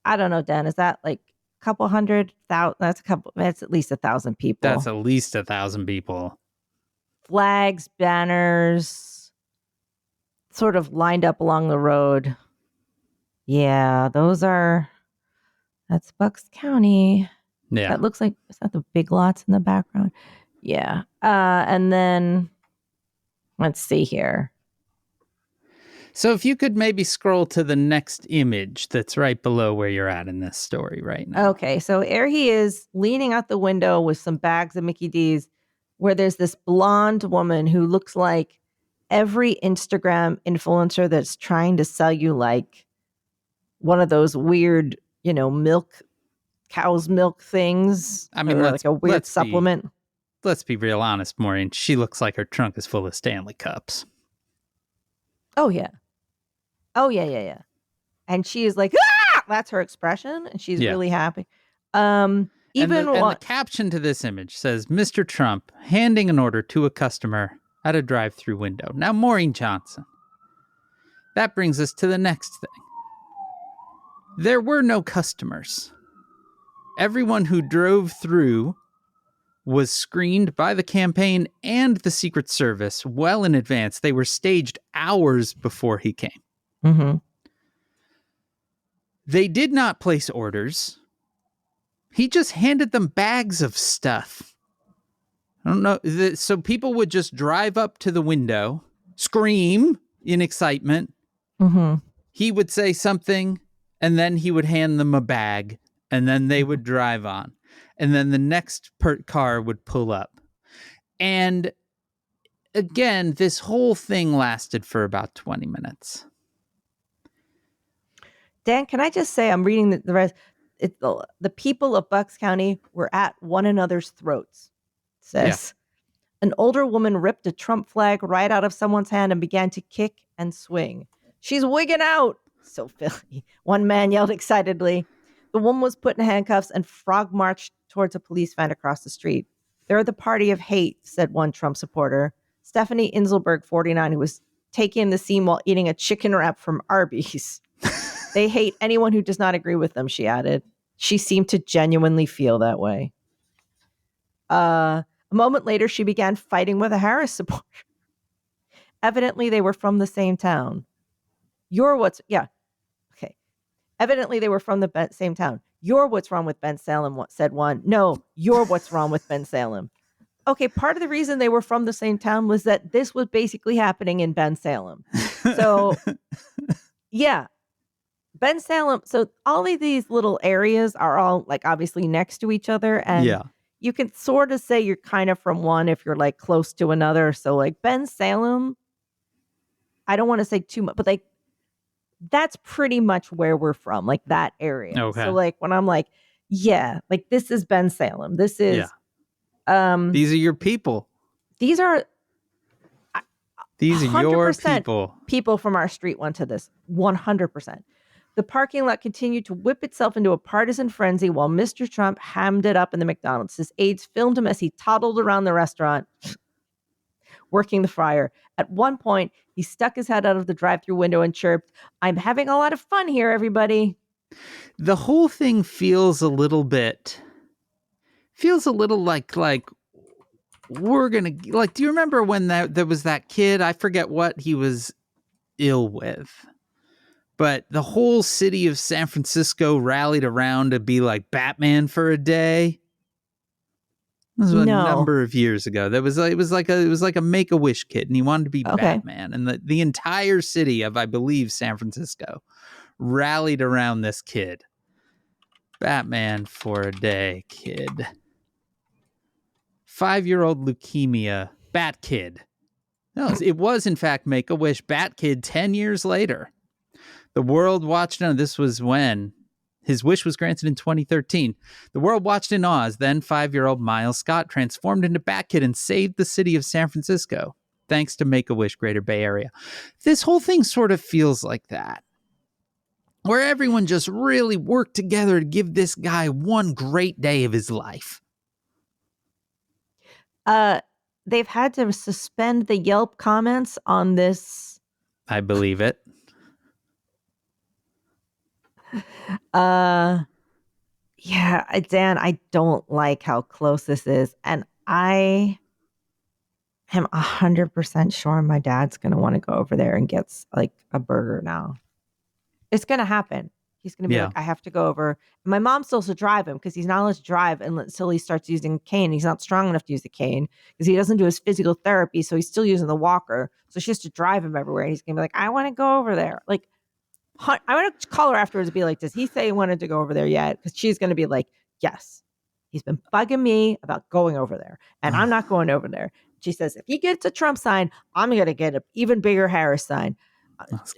I don't know, Dan, is that like a couple 100,000? That's at least 1,000 people. That's at least 1,000 people. Flags, banners, sort of lined up along the road. Yeah, that's Bucks County. Yeah. That looks like, is that the Big Lots in the background? Yeah. And then let's see here. So if you could maybe scroll to the next image that's right below where you're at in this story right now. Okay. So there he is leaning out the window with some bags of Mickey D's, where there's this blonde woman who looks like every Instagram influencer that's trying to sell you like one of those weird, cow's milk things. I mean, like a weird supplement. let's be real honest, Maureen. She looks like her trunk is full of Stanley cups. Oh, yeah. Oh, yeah. And she is like, ah! That's her expression. And she's really happy. And the caption to this image says, Mr. Trump handing an order to a customer at a drive-through window. Now, Maureen Johnson, that brings us to the next thing. There were no customers. Everyone who drove through was screened by the campaign and the Secret Service well in advance. They were staged hours before he came. Mm-hmm. They did not place orders. He just handed them bags of stuff. I don't know. So people would just drive up to the window, scream in excitement. Mm-hmm. He would say something, and then he would hand them a bag, and then they would drive on. And then the next car would pull up. And again, this whole thing lasted for about 20 minutes. Dan, can I just say, I'm reading the rest. The people of Bucks County were at one another's throats. It says, An older woman ripped a Trump flag right out of someone's hand and began to kick and swing. She's wigging out. So Philly. One man yelled excitedly. The woman was put in handcuffs and frog marched towards a police van across the street. They're the party of hate, said one Trump supporter. Stephanie Inselberg, 49, who was taking the scene while eating a chicken wrap from Arby's. They hate anyone who does not agree with them, she added. She seemed to genuinely feel that way. A moment later, she began fighting with a Harris supporter. Evidently, they were from the same town. Evidently, they were from the same town. You're what's wrong with Ben Salem, said one. No, you're what's wrong with Ben Salem. Okay, part of the reason they were from the same town was that this was basically happening in Ben Salem. So, yeah. Ben Salem, so all of these little areas are all like obviously next to each other. And you can sort of say you're kind of from one if you're like close to another. So like Ben Salem, I don't want to say too much, but like that's pretty much where we're from, like that area. Okay. So like when I'm like, yeah, like this is Ben Salem. This is these are your people. These are your people. People from our street went to this 100%. The parking lot continued to whip itself into a partisan frenzy while Mr. Trump hammed it up in the McDonald's. His aides filmed him as he toddled around the restaurant, working the fryer. At one point, he stuck his head out of the drive-thru window and chirped, "I'm having a lot of fun here, everybody." The whole thing feels a little like we're gonna like. Do you remember when there was that kid? I forget what he was ill with. But the whole city of San Francisco rallied around to be like Batman for a day. This was a number of years ago. It was like a Make-A-Wish kid, and he wanted to be Batman. And the entire city of, I believe, San Francisco rallied around this kid. Batman for a day, kid. 5-year-old leukemia, Bat Kid. No, it was in fact Make-A-Wish, Bat Kid 10 years later. The world watched. No, this was when his wish was granted in 2013. The world watched in awe as then 5-year-old Miles Scott transformed into Bat-Kid and saved the city of San Francisco, thanks to Make-A-Wish Greater Bay Area. This whole thing sort of feels like that, where everyone just really worked together to give this guy one great day of his life. They've had to suspend the Yelp comments on this. I believe it. Dan, I don't like how close this is. And I am 100% sure my dad's going to want to go over there and get like a burger now. It's going to happen. He's going to be like, I have to go over. And my mom's still to drive him because he's not allowed to drive until he starts using a cane. He's not strong enough to use the cane because he doesn't do his physical therapy. So he's still using the walker. So she has to drive him everywhere. And he's going to be like, I want to go over there. Like, I want to call her afterwards and be like, does he say he wanted to go over there yet? Because she's going to be like, yes. He's been bugging me about going over there. And I'm not going over there. She says, if he gets a Trump sign, I'm going to get an even bigger Harris sign.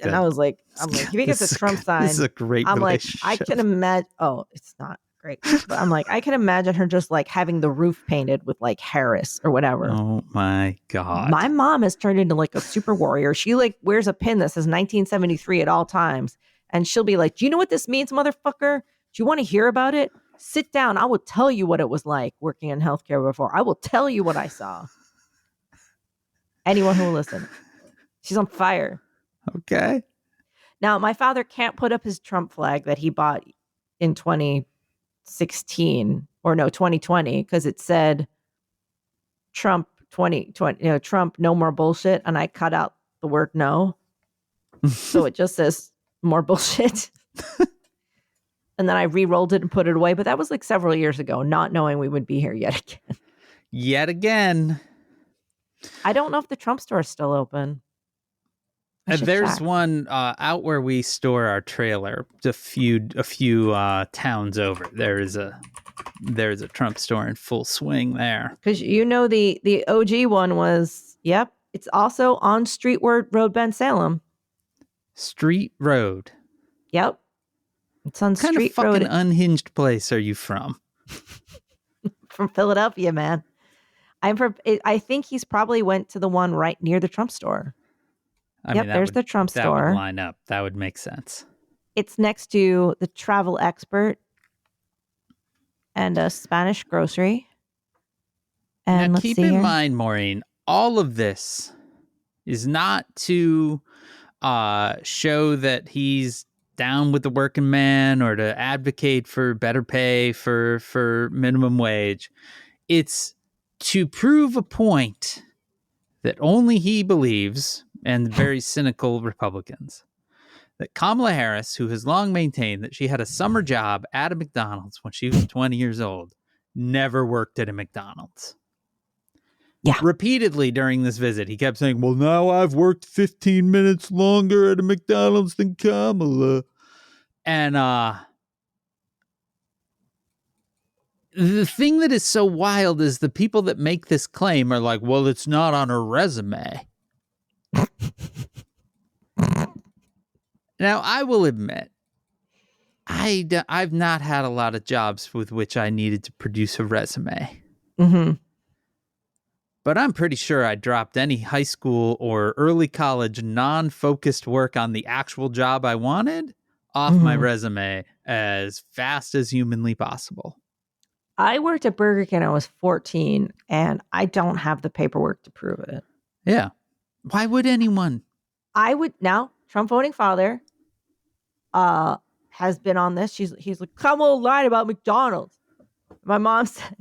And I was like, if he gets a Trump sign, this is a great I'm like, relationship. I can imagine. Oh, it's not great. But I'm like, I can imagine her just like having the roof painted with like Harris or whatever. Oh my God. My mom has turned into like a super warrior. She like wears a pin that says 1973 at all times. And she'll be like, do you know what this means, motherfucker? Do you want to hear about it? Sit down. I will tell you what it was like working in healthcare before. I will tell you what I saw. Anyone who will listen. She's on fire. Okay. Now, my father can't put up his Trump flag that he bought in 2016 or no, 2020, because it said Trump 2020, Trump, no more bullshit. And I cut out the word no. So it just says more bullshit. And then I re-rolled it and put it away. But that was like several years ago, not knowing we would be here yet again. Yet again. I don't know if the Trump store is still open. There's one out where we store our trailer, a few towns over. There's a Trump store in full swing there. Because the OG one was, yep. It's also on Street Road, Ben Salem. Street Road. Yep. It's on Street Road. What kind of fucking unhinged place are you from? From Philadelphia, man. I think he's probably went to the one right near the Trump store. I mean, there's the Trump store. That would line up. That would make sense. It's next to the Travel Expert and a Spanish grocery. And now, keep in mind, Maureen, all of this is not to show that he's down with the working man or to advocate for better pay for minimum wage. It's to prove a point that only he believes, and very cynical Republicans, that Kamala Harris, who has long maintained that she had a summer job at a McDonald's when she was 20 years old, never worked at a McDonald's. Yeah. Repeatedly during this visit, he kept saying, well, now I've worked 15 minutes longer at a McDonald's than Kamala. And the thing that is so wild is the people that make this claim are like, well, it's not on her resume. Now, I will admit, I've not had a lot of jobs with which I needed to produce a resume. Mm-hmm. But I'm pretty sure I dropped any high school or early college non-focused work on the actual job I wanted off my resume as fast as humanly possible. I worked at Burger King when I was 14, and I don't have the paperwork to prove it. Yeah. Why would anyone? I would now. Trump voting father has been on this. He's like, Kamala lied about McDonald's. My mom said,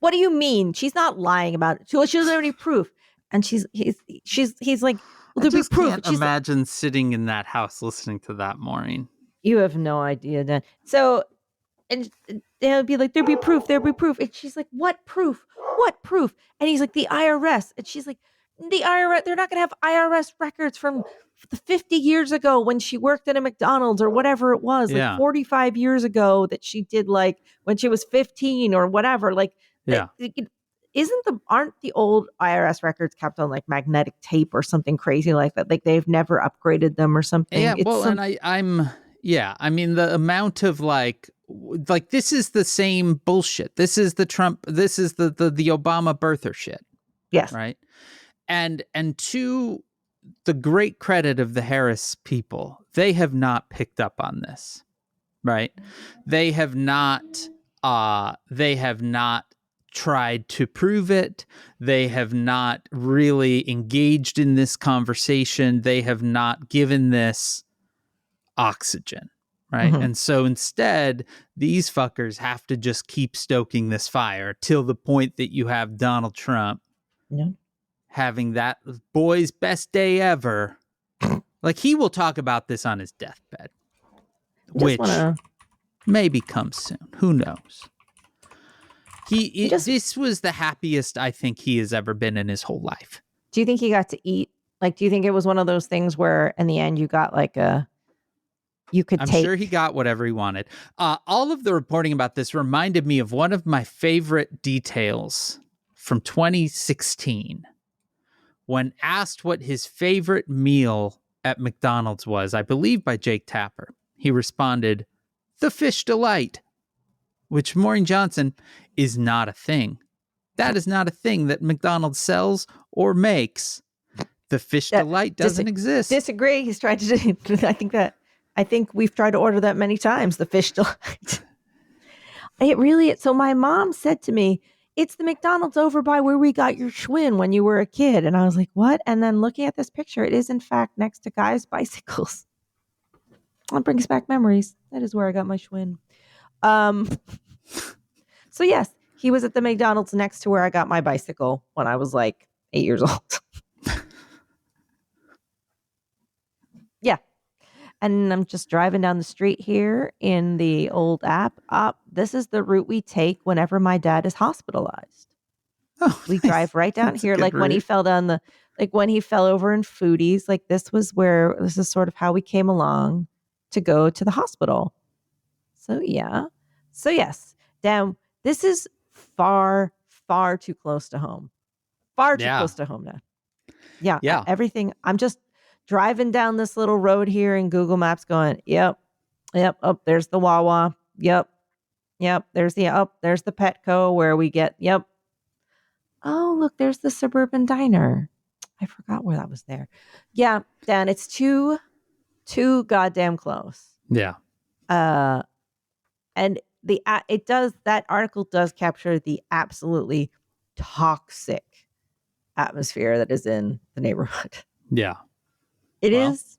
what do you mean? She's not lying about it. She doesn't have any proof. And he's like, well, I just can't imagine sitting in that house listening to that, Maureen. You have no idea, Dan. So, and they'll be like, there'll be proof. And she's like, what proof? What proof? And he's like, the IRS. And she's like, the IRS, they're not going to have IRS records from 50 years ago when she worked at a McDonald's or whatever it was, like 45 years ago that she did, like when she was 15 or whatever. Like, aren't the old IRS records kept on like magnetic tape or something crazy like that? Like they've never upgraded them or something. Yeah. I mean, the amount of like this is the same bullshit. This is the Trump, this is the Obama birther shit. Yes. Right. And to the great credit of the Harris people, they have not picked up on this, right? They have not tried to prove it. They have not really engaged in this conversation. They have not given this oxygen, right? Mm-hmm. And so instead, these fuckers have to just keep stoking this fire till the point that you have Donald Trump having that boy's best day ever. Like, he will talk about this on his deathbed, which maybe comes soon. Who knows? This was the happiest I think he has ever been in his whole life. Do you think he got to eat? Like, do you think it was one of those things where in the end you got like I'm sure he got whatever he wanted. All of the reporting about this reminded me of one of my favorite details from 2016. When asked what his favorite meal at McDonald's was, I believe by Jake Tapper, he responded, "The Fish Delight." which Maureen Johnson is not a thing. That is not a thing that McDonald's sells or makes. The fish delight doesn't exist. Disagree. He's tried to do. I think we've tried to order that many times. The fish delight. So my mom said to me, "It's the McDonald's over by where we got your Schwinn when you were a kid." And I was like, "What?" And then looking at this picture, it is in fact next to Guy's Bicycles. That brings back memories. That is where I got my Schwinn. So yes, he was at the McDonald's next to where I got my bicycle when I was like 8 years old. Yeah. And I'm just driving down the street here in the old app. This is the route we take whenever my dad is hospitalized. Oh, we nice. Drive right down That's here. Like when he fell down when he fell over in Foodies, like this is sort of how we came along to go to the hospital. So yeah. So yes, damn, this is far, far too close to home. Far too close to home now. Yeah. Yeah. Everything. I'm just driving down this little road here in Google Maps going, yep. Oh, there's the Wawa. Yep. There's the Petco where we get, yep. Oh, look, there's the Suburban Diner. I forgot where that was there. Yeah, Dan, it's too goddamn close. Yeah. And that article does capture the absolutely toxic atmosphere that is in the neighborhood. Yeah. It is,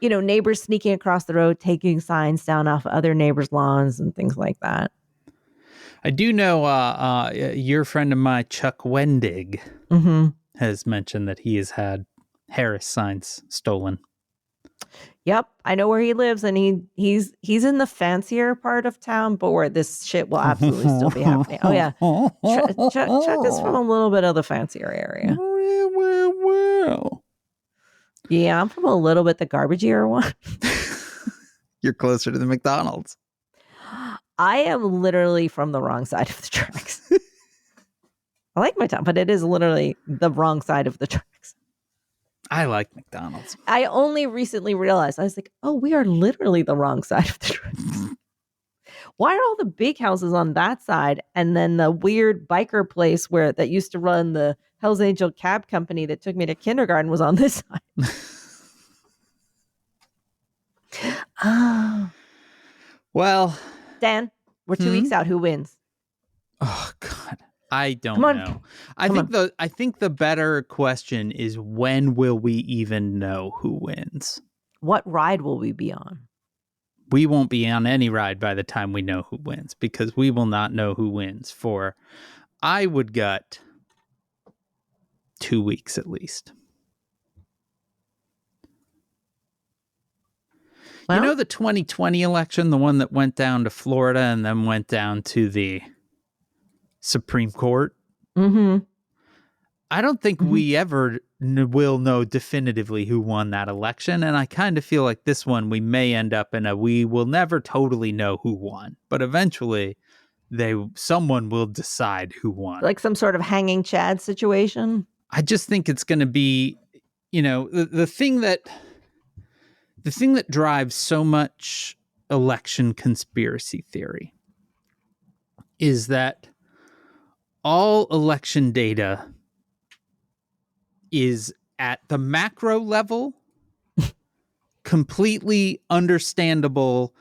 neighbors sneaking across the road, taking signs down off other neighbors' lawns and things like that. I do know your friend of mine, Chuck Wendig, has mentioned that he has had Harris signs stolen. Yep, I know where he lives, and he's in the fancier part of town, but where this shit will absolutely still be happening. Oh yeah, Chuck is from a little bit of the fancier area. Well. Yeah, I'm from a little bit the garbageier one. You're closer to the McDonald's. I am literally from the wrong side of the tracks. I like my town, but it is literally the wrong side of the tracks. I like McDonald's. I only recently realized, I was like, oh, we are literally the wrong side of the tracks. Why are all the big houses on that side? And then the weird biker place that used to run the Hell's Angel cab company that took me to kindergarten was on this side. Oh. Well, Dan, we're 2 weeks out. Who wins? Oh God, I don't know. I think the better question is, when will we even know who wins? What ride will we be on? We won't be on any ride by the time we know who wins, because we will not know who wins for, I would gut, 2 weeks at least. Well, the 2020 election, the one that went down to Florida and then went down to the Supreme Court? Mm-hmm. I don't think we ever will know definitively who won that election. And I kind of feel like this one, we may end up we will never totally know who won. But eventually, someone will decide who won. Like some sort of hanging Chad situation? I just think it's going to be, the thing that drives so much election conspiracy theory is that all election data is at the macro level completely understandable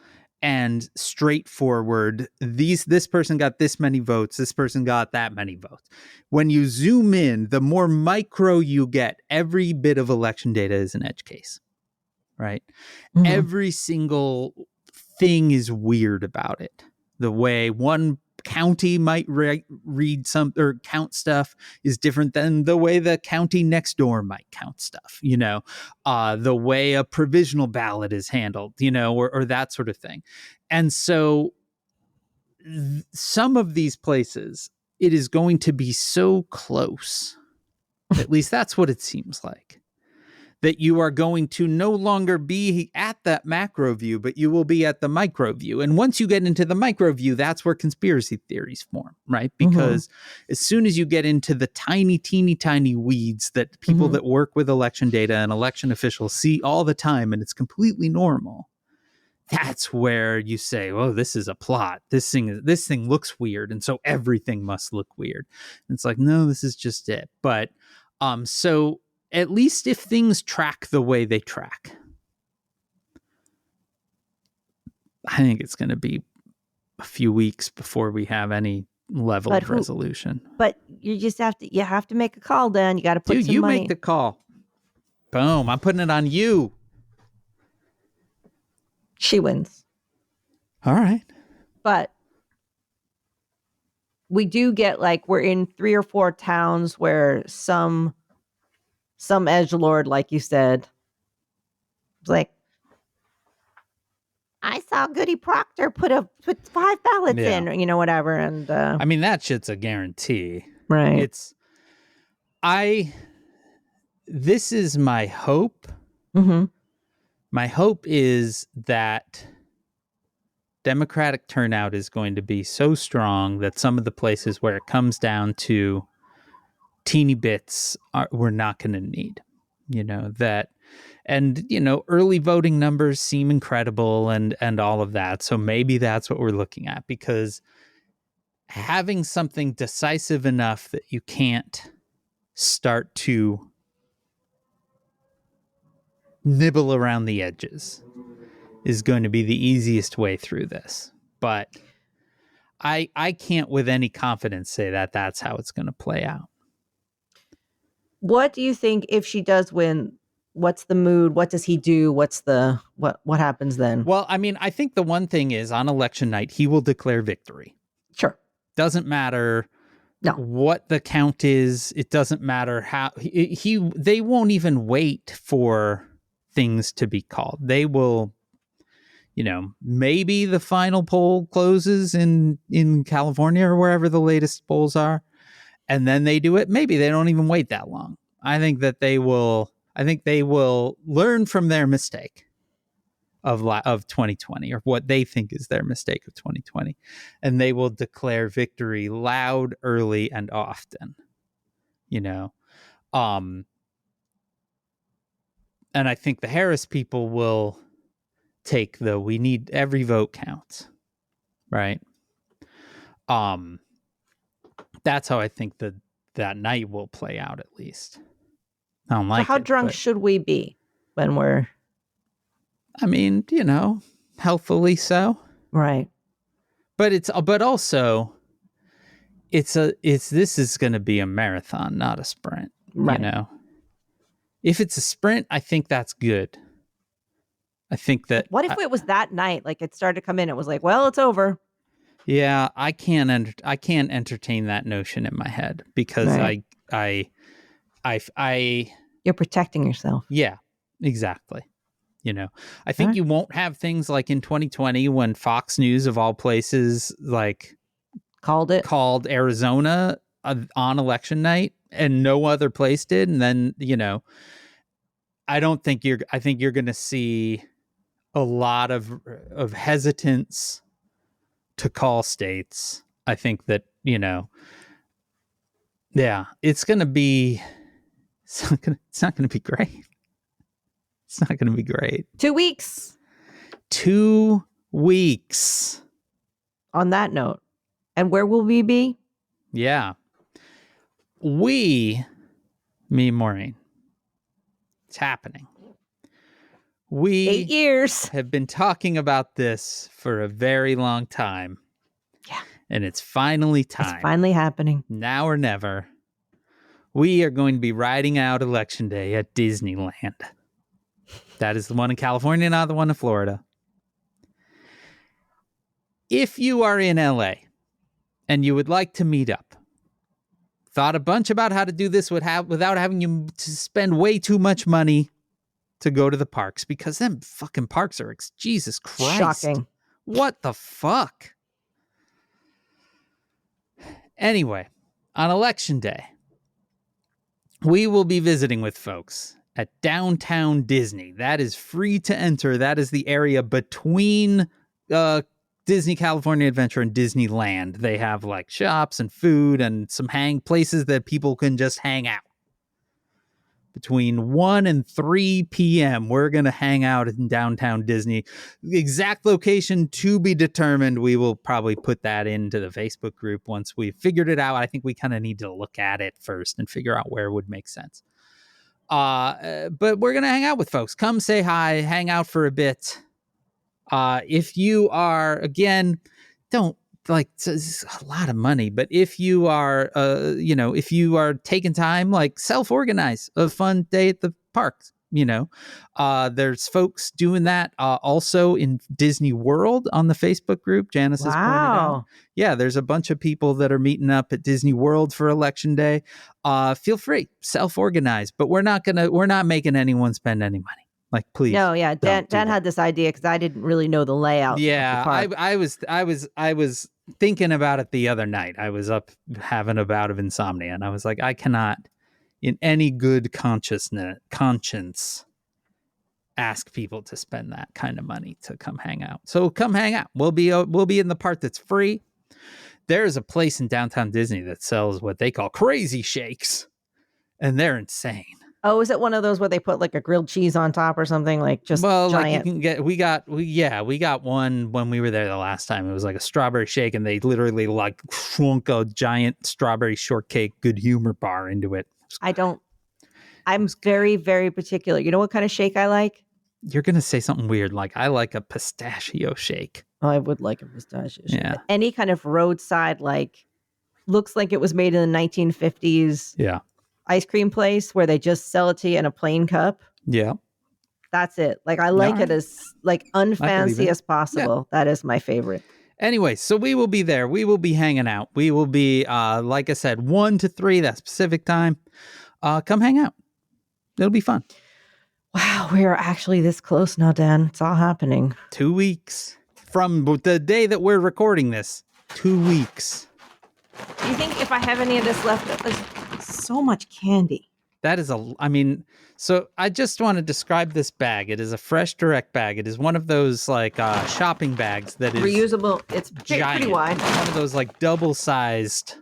and straightforward. This person got this many votes, this person got that many votes. When you zoom in, the more micro you get, every bit of election data is an edge case. Right? Mm-hmm. Every single thing is weird about it. The way one county might read some or count stuff is different than the way the county next door might count stuff, the way a provisional ballot is handled, or that sort of thing. And so some of these places, it is going to be so close, at least that's what it seems like, that you are going to no longer be at that macro view, but you will be at the micro view. And once you get into the micro view, that's where conspiracy theories form, right? Because as soon as you get into the tiny, teeny, tiny weeds that people that work with election data and election officials see all the time, and it's completely normal, that's where you say, oh, this is a plot. This thing looks weird, and so everything must look weird. And it's like, no, this is just it. But so at least if things track the way they track, I think it's going to be a few weeks before we have any level of resolution. But you just have to make a call, Dan. You got to put Dude, some you money. make the call. Boom. I'm putting it on you. She wins. All right. But we do get, like, we're in 3 or 4 towns where some edgelord, like you said, was like, I saw Goody Proctor put 5 ballots in, you know, whatever. And I mean, that shit's a guarantee. Right. This is my hope. Mm-hmm. My hope is that Democratic turnout is going to be so strong that some of the places where it comes down to teeny bits we're not going to need, you know, that, and, you know, early voting numbers seem incredible and all of that. So maybe that's what we're looking at, because having something decisive enough that you can't start to nibble around the edges is going to be the easiest way through this. But I can't with any confidence say that that's how it's going to play out. What do you think if she does win? What's the mood? What does he do? What happens then? Well, I mean, I think the one thing is on election night, he will declare victory. Sure. Doesn't matter what the count is. It doesn't matter how they won't even wait for things to be called. They will, you know, maybe the final poll closes in California or wherever the latest polls are, and then they do it. Maybe they don't even wait that long. I think they will learn from their mistake of 2020, or what they think is their mistake of 2020, and they will declare victory loud, early, and often, you know. And I think the Harris people will take we need every vote counts, right? That's how I think that night will play out, at least. I don't like so how drunk should we be when we're... I mean, you know, healthfully so. Right. But also this is going to be a marathon, not a sprint, right. You know. If it's a sprint, I think that's good. I think that... What if it was that night? Like, it started to come in, it was like, well, it's over. Yeah, I can't entertain that notion in my head, because right. I You're protecting yourself. Yeah, exactly. You know, I think you won't have things like in 2020 when Fox News, of all places, like called Arizona on election night and no other place did. And then, you know, I think you're going to see a lot of hesitance to call states. I think that, you know, yeah, it's not going to be great. It's not going to be great. 2 weeks. 2 weeks. On that note. And where will we be? Yeah. Me and Maureen. It's happening. 8 years. Have been talking about this for a very long time. Yeah. And it's finally time. It's finally happening. Now or never. We are going to be riding out Election Day at Disneyland. That is the one in California, not the one in Florida. If you are in LA and you would like to meet up, thought a bunch about how to do this without having you to spend way too much money to go to the parks, because them fucking parks are Jesus Christ. Shocking. What the fuck? Anyway, on Election Day, we will be visiting with folks at downtown Disney. That is free to enter. That is the area between Disney California Adventure and Disneyland. They have like shops and food and some places that people can just hang out. between 1 and 3 p.m. We're going to hang out in downtown Disney. The exact location to be determined. We will probably put that into the Facebook group once we've figured it out. I think we kind of need to look at it first and figure out where would make sense. But we're going to hang out with folks. Come say hi, hang out for a bit. If you are, again, don't like, it's a lot of money, but if you are, if you are taking time, like self-organize a fun day at the park, there's folks doing that also in Disney World on the Facebook group. Janice has pointed out. Yeah, there's a bunch of people that are meeting up at Disney World for Election Day. Feel free, self-organize, but we're not making anyone spend any money. Like, please. No, yeah. Dan had this idea because I didn't really know the layout. Yeah, of the park. I was thinking about it the other night. I was up having a bout of insomnia, and I was like, I cannot, in any good conscience, ask people to spend that kind of money to come hang out. So come hang out. We'll be in the part that's free. There's a place in downtown Disney that sells what they call crazy shakes, and they're insane. Oh, is it one of those where they put like a grilled cheese on top or something? Like just giant? Like you can get, we got one when we were there the last time. It was like a strawberry shake, and they literally like shrunk a giant strawberry shortcake Good Humor bar into it. I'm very, very particular. You know what kind of shake I like? You're going to say something weird. Like I like a pistachio shake. Oh, I would like a pistachio shake. Yeah. Any kind of roadside, like looks like it was made in the 1950s. Yeah. Ice cream place where they just sell it to you in a plain cup. Yeah. That's it. Like I like it as like unfancy as possible. Yeah. That is my favorite. Anyway, so we will be there. We will be hanging out. We will be, like I said, 1 to 3, that specific time. Come hang out. It'll be fun. Wow, we are actually this close now, Dan. It's all happening. 2 weeks from the day that we're recording this. 2 weeks. Do you think if I have any of this left, there's so much candy? That is so I just want to describe this bag. It is a Fresh Direct bag. It is one of those like shopping bags that is reusable. It's giant. Pretty wide. One of those like double-sized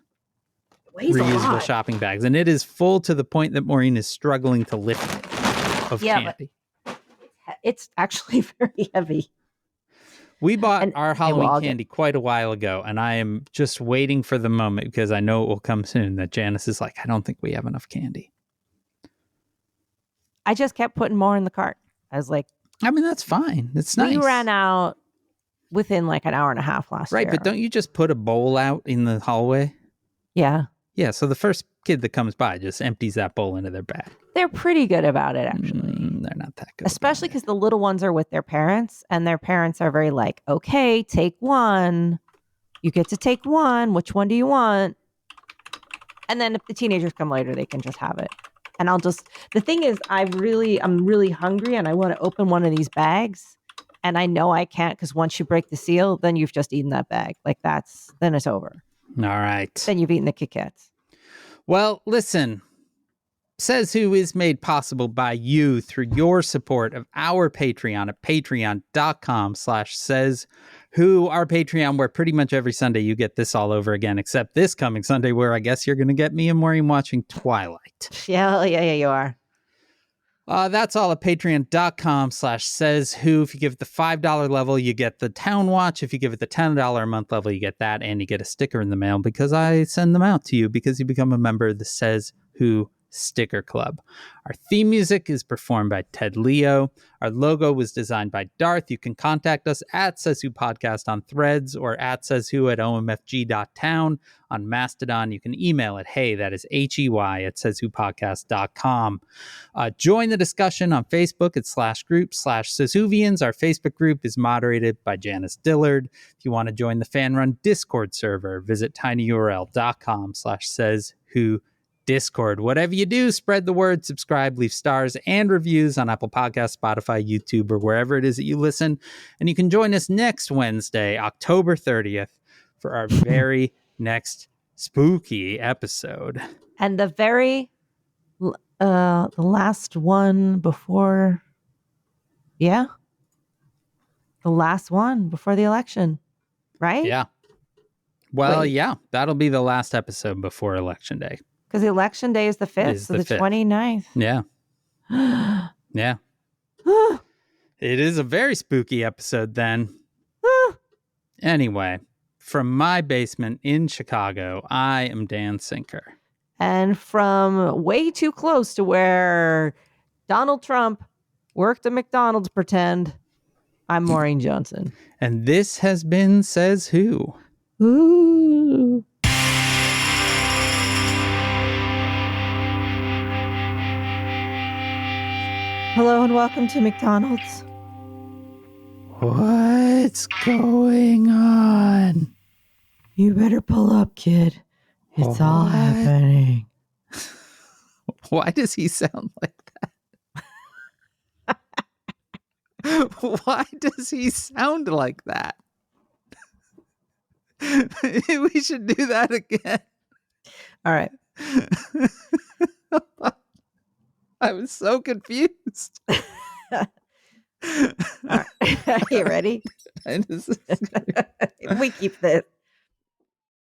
reusable shopping bags. And it is full to the point that Maureen is struggling to lift it of candy. But it's actually very heavy. We bought our Halloween candy quite a while ago, and I am just waiting for the moment because I know it will come soon that Janice is like, I don't think we have enough candy. I just kept putting more in the cart. I was like, I mean, that's fine. It's nice. We ran out within like an hour and a half last year. Right, but don't you just put a bowl out in the hallway? Yeah. Yeah, so the first kid that comes by just empties that bowl into their bag. They're pretty good about it, actually. They're not that good. Especially because the little ones are with their parents, and their parents are very like, okay, take one. You get to take one. Which one do you want? And then if the teenagers come later, they can just have it. And the thing is, I'm really hungry, and I want to open one of these bags. And I know I can't because once you break the seal, then you've just eaten that bag. Like then it's over. All right. Then you've eaten the Kit Kats. Well, listen. Says Who is made possible by you through your support of our Patreon at patreon.com/sayswho, our Patreon, where pretty much every Sunday you get this all over again, except this coming Sunday where I guess you're going to get me and Maureen watching Twilight. Yeah, you are. That's all at patreon.com/sayswho. If you give it the $5 level, you get the Town Watch. If you give it the $10 a month level, you get that, and you get a sticker in the mail because I send them out to you because you become a member of the Says Who Sticker Club. Our theme music is performed by Ted Leo. Our logo was designed by Darth. You can contact us at Says Who Podcast on Threads or at sayswho at omfg.town. On Mastodon, you can email it, hey, that is HEY at sayswhopodcast.com. Join the discussion on Facebook at /group/SaysWhovians. Our Facebook group is moderated by Janice Dillard. If you want to join the fan-run Discord server, visit tinyurl.com/sayswho Discord. Whatever you do, spread the word, subscribe, leave stars and reviews on Apple Podcasts, Spotify, YouTube, or wherever it is that you listen. And you can join us next Wednesday, October 30th, for our very next spooky episode. And the last one before, the last one before the election, right? Yeah. Well, yeah, that'll be the last episode before Election Day. Because the election day is the 5th, so the 29th. Yeah. Yeah. It is a very spooky episode then. Anyway, from my basement in Chicago, I am Dan Sinker. And from way too close to where Donald Trump worked at McDonald's, pretend, I'm Maureen Johnson. And this has been Says Who. Ooh. Hello and welcome to McDonald's. What's going on? You better pull up, kid. It's all What? happening. Why does he sound like that? Why does he sound like that? We should do that again. All right. I was so confused. All right. Are you ready? We We keep this.